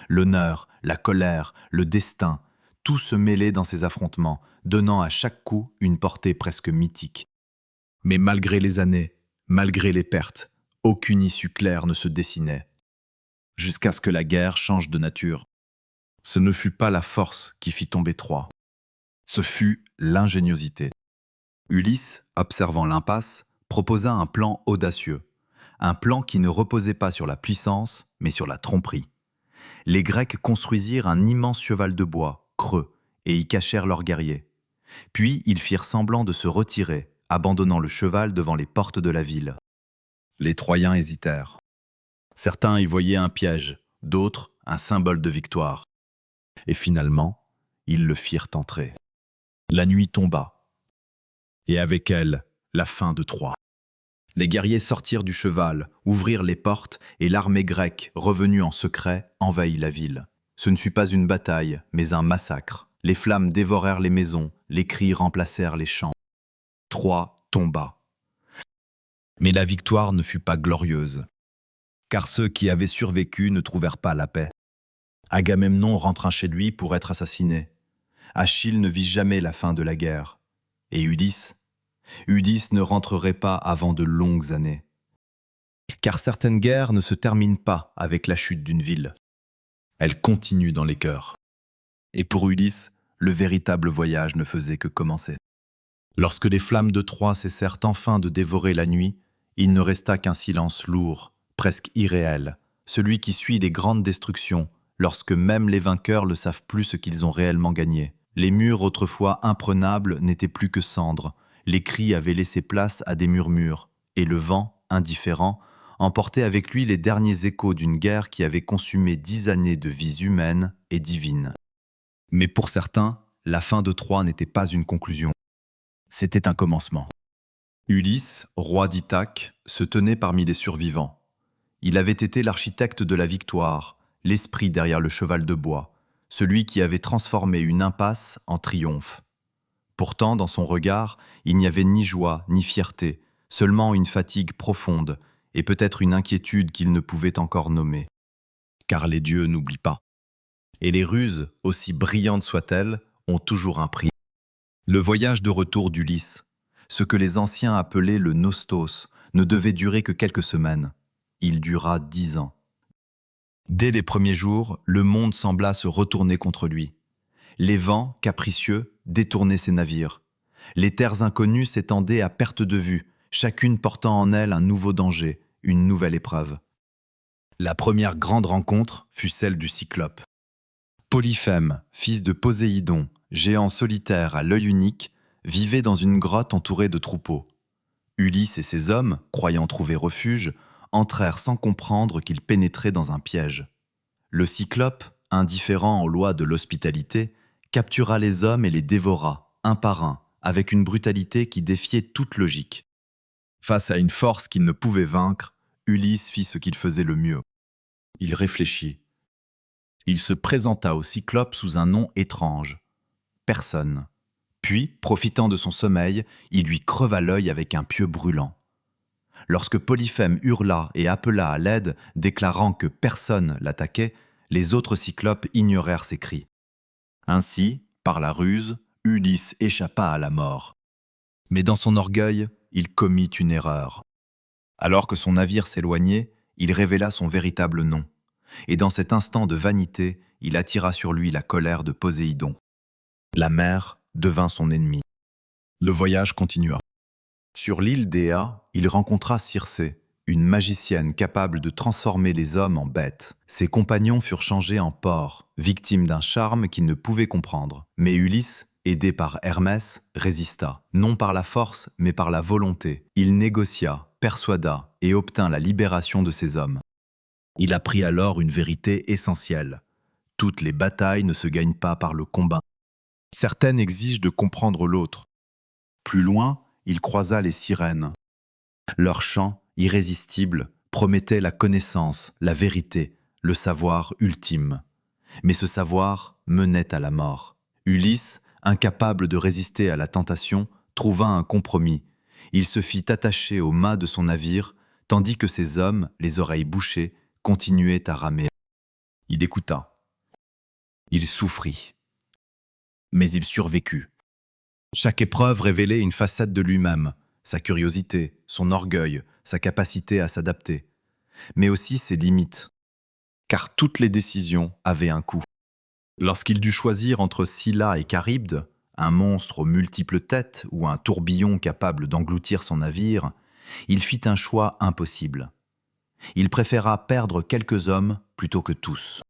L'honneur, la colère, le destin, tout se mêlait dans ces affrontements, donnant à chaque coup une portée presque mythique. Mais malgré les années, malgré les pertes, aucune issue claire ne se dessinait. Jusqu'à ce que la guerre change de nature. Ce ne fut pas la force qui fit tomber Troie. Ce fut l'ingéniosité. Ulysse, observant l'impasse, proposa un plan audacieux. Un plan qui ne reposait pas sur la puissance, mais sur la tromperie. Les Grecs construisirent un immense cheval de bois, creux, et y cachèrent leurs guerriers. Puis ils firent semblant de se retirer, abandonnant le cheval devant les portes de la ville. Les Troyens hésitèrent. Certains y voyaient un piège, d'autres un symbole de victoire. Et finalement, ils le firent entrer. La nuit tomba, et avec elle, la fin de Troie. Les guerriers sortirent du cheval, ouvrirent les portes, et l'armée grecque, revenue en secret, envahit la ville. Ce ne fut pas une bataille, mais un massacre. Les flammes dévorèrent les maisons, les cris remplacèrent les chants. Troie tomba. Mais la victoire ne fut pas glorieuse, car ceux qui avaient survécu ne trouvèrent pas la paix. Agamemnon rentra chez lui pour être assassiné. Achille ne vit jamais la fin de la guerre. Et Ulysse ne rentrerait pas avant de longues années. Car certaines guerres ne se terminent pas avec la chute d'une ville. Elles continuent dans les cœurs. Et pour Ulysse, le véritable voyage ne faisait que commencer. Lorsque les flammes de Troie cessèrent enfin de dévorer la nuit, il ne resta qu'un silence lourd, presque irréel, celui qui suit les grandes destructions, lorsque même les vainqueurs ne savent plus ce qu'ils ont réellement gagné. Les murs autrefois imprenables n'étaient plus que cendres, les cris avaient laissé place à des murmures, et le vent, indifférent, emportait avec lui les derniers échos d'une guerre qui avait consumé 10 années de vies humaines et divines. Mais pour certains, la fin de Troie n'était pas une conclusion. C'était un commencement. Ulysse, roi d'Ithaque, se tenait parmi les survivants. Il avait été l'architecte de la victoire, l'esprit derrière le cheval de bois, celui qui avait transformé une impasse en triomphe. Pourtant, dans son regard, il n'y avait ni joie ni fierté, seulement une fatigue profonde et peut-être une inquiétude qu'il ne pouvait encore nommer. Car les dieux n'oublient pas. Et les ruses, aussi brillantes soient-elles, ont toujours un prix. Le voyage de retour d'Ulysse, ce que les anciens appelaient le nostos, ne devait durer que quelques semaines. Il dura 10 ans. Dès les premiers jours, le monde sembla se retourner contre lui. Les vents, capricieux, détournaient ses navires. Les terres inconnues s'étendaient à perte de vue, chacune portant en elle un nouveau danger, une nouvelle épreuve. La première grande rencontre fut celle du Cyclope. Polyphème, fils de Poséidon, géant solitaire à l'œil unique, vivait dans une grotte entourée de troupeaux. Ulysse et ses hommes, croyant trouver refuge, entrèrent sans comprendre qu'ils pénétraient dans un piège. Le Cyclope, indifférent aux lois de l'hospitalité, captura les hommes et les dévora, un par un, avec une brutalité qui défiait toute logique. Face à une force qu'il ne pouvait vaincre, Ulysse fit ce qu'il faisait le mieux. Il réfléchit. Il se présenta au Cyclope sous un nom étrange. Personne. Puis, profitant de son sommeil, il lui creva l'œil avec un pieu brûlant. Lorsque Polyphème hurla et appela à l'aide, déclarant que personne l'attaquait, les autres Cyclopes ignorèrent ses cris. Ainsi, par la ruse, Ulysse échappa à la mort. Mais dans son orgueil, il commit une erreur. Alors que son navire s'éloignait, il révéla son véritable nom. Et dans cet instant de vanité, il attira sur lui la colère de Poséidon. La mer devint son ennemi. Le voyage continua. Sur l'île d'Éa, il rencontra Circé, une magicienne capable de transformer les hommes en bêtes. Ses compagnons furent changés en porcs, victimes d'un charme qu'ils ne pouvaient comprendre. Mais Ulysse, aidé par Hermès, résista, non par la force, mais par la volonté. Il négocia, persuada et obtint la libération de ses hommes. Il apprit alors une vérité essentielle. Toutes les batailles ne se gagnent pas par le combat. Certaines exigent de comprendre l'autre. Plus loin, il croisa les sirènes. Leur chant, irrésistible, promettait la connaissance, la vérité, le savoir ultime. Mais ce savoir menait à la mort. Ulysse, incapable de résister à la tentation, trouva un compromis. Il se fit attacher au mât de son navire, tandis que ses hommes, les oreilles bouchées, continuaient à ramer. Il écouta. Il souffrit. Mais il survécut. Chaque épreuve révélait une facette de lui-même, sa curiosité, son orgueil, sa capacité à s'adapter, mais aussi ses limites, car toutes les décisions avaient un coût. Lorsqu'il dut choisir entre Scylla et Charybde, un monstre aux multiples têtes ou un tourbillon capable d'engloutir son navire, il fit un choix impossible. Il préféra perdre quelques hommes plutôt que tous.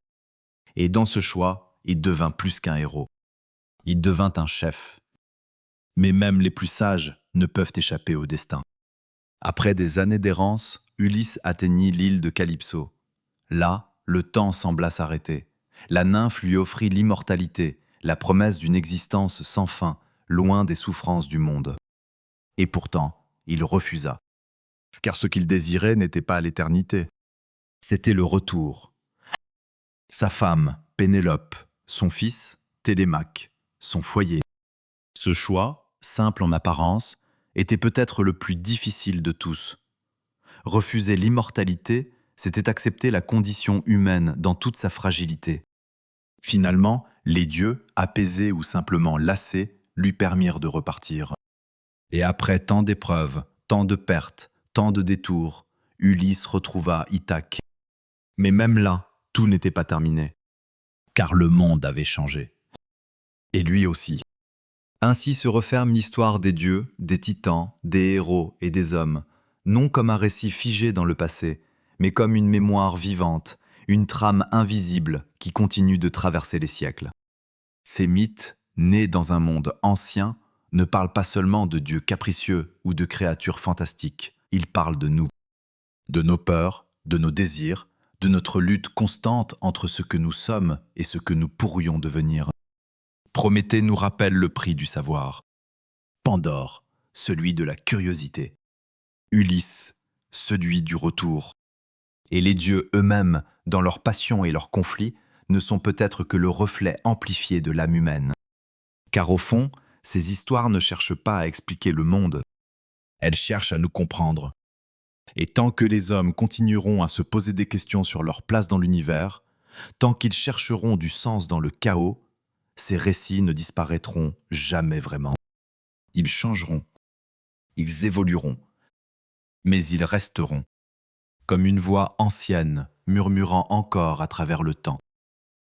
Et dans ce choix, il devint plus qu'un héros. Il devint un chef. Mais même les plus sages ne peuvent échapper au destin. Après des années d'errance, Ulysse atteignit l'île de Calypso. Là, le temps sembla s'arrêter. La nymphe lui offrit l'immortalité, la promesse d'une existence sans fin, loin des souffrances du monde. Et pourtant, il refusa. Car ce qu'il désirait n'était pas l'éternité. C'était le retour. Sa femme, Pénélope, son fils, Télémaque, son foyer. Ce choix, simple en apparence, était peut-être le plus difficile de tous. Refuser l'immortalité, c'était accepter la condition humaine dans toute sa fragilité. Finalement, les dieux, apaisés ou simplement lassés, lui permirent de repartir. Et après tant d'épreuves, tant de pertes, tant de détours, Ulysse retrouva Ithaque. Mais même là, tout n'était pas terminé, car le monde avait changé. Et lui aussi. Ainsi se referme l'histoire des dieux, des titans, des héros et des hommes, non comme un récit figé dans le passé, mais comme une mémoire vivante, une trame invisible qui continue de traverser les siècles. Ces mythes, nés dans un monde ancien, ne parlent pas seulement de dieux capricieux ou de créatures fantastiques, ils parlent de nous, de nos peurs, de nos désirs, de notre lutte constante entre ce que nous sommes et ce que nous pourrions devenir. Prométhée nous rappelle le prix du savoir. Pandore, celui de la curiosité. Ulysse, celui du retour. Et les dieux eux-mêmes, dans leurs passions et leurs conflits, ne sont peut-être que le reflet amplifié de l'âme humaine. Car au fond, ces histoires ne cherchent pas à expliquer le monde. Elles cherchent à nous comprendre. Et tant que les hommes continueront à se poser des questions sur leur place dans l'univers, tant qu'ils chercheront du sens dans le chaos, ces récits ne disparaîtront jamais vraiment. Ils changeront, ils évolueront, mais ils resteront, comme une voix ancienne murmurant encore à travers le temps.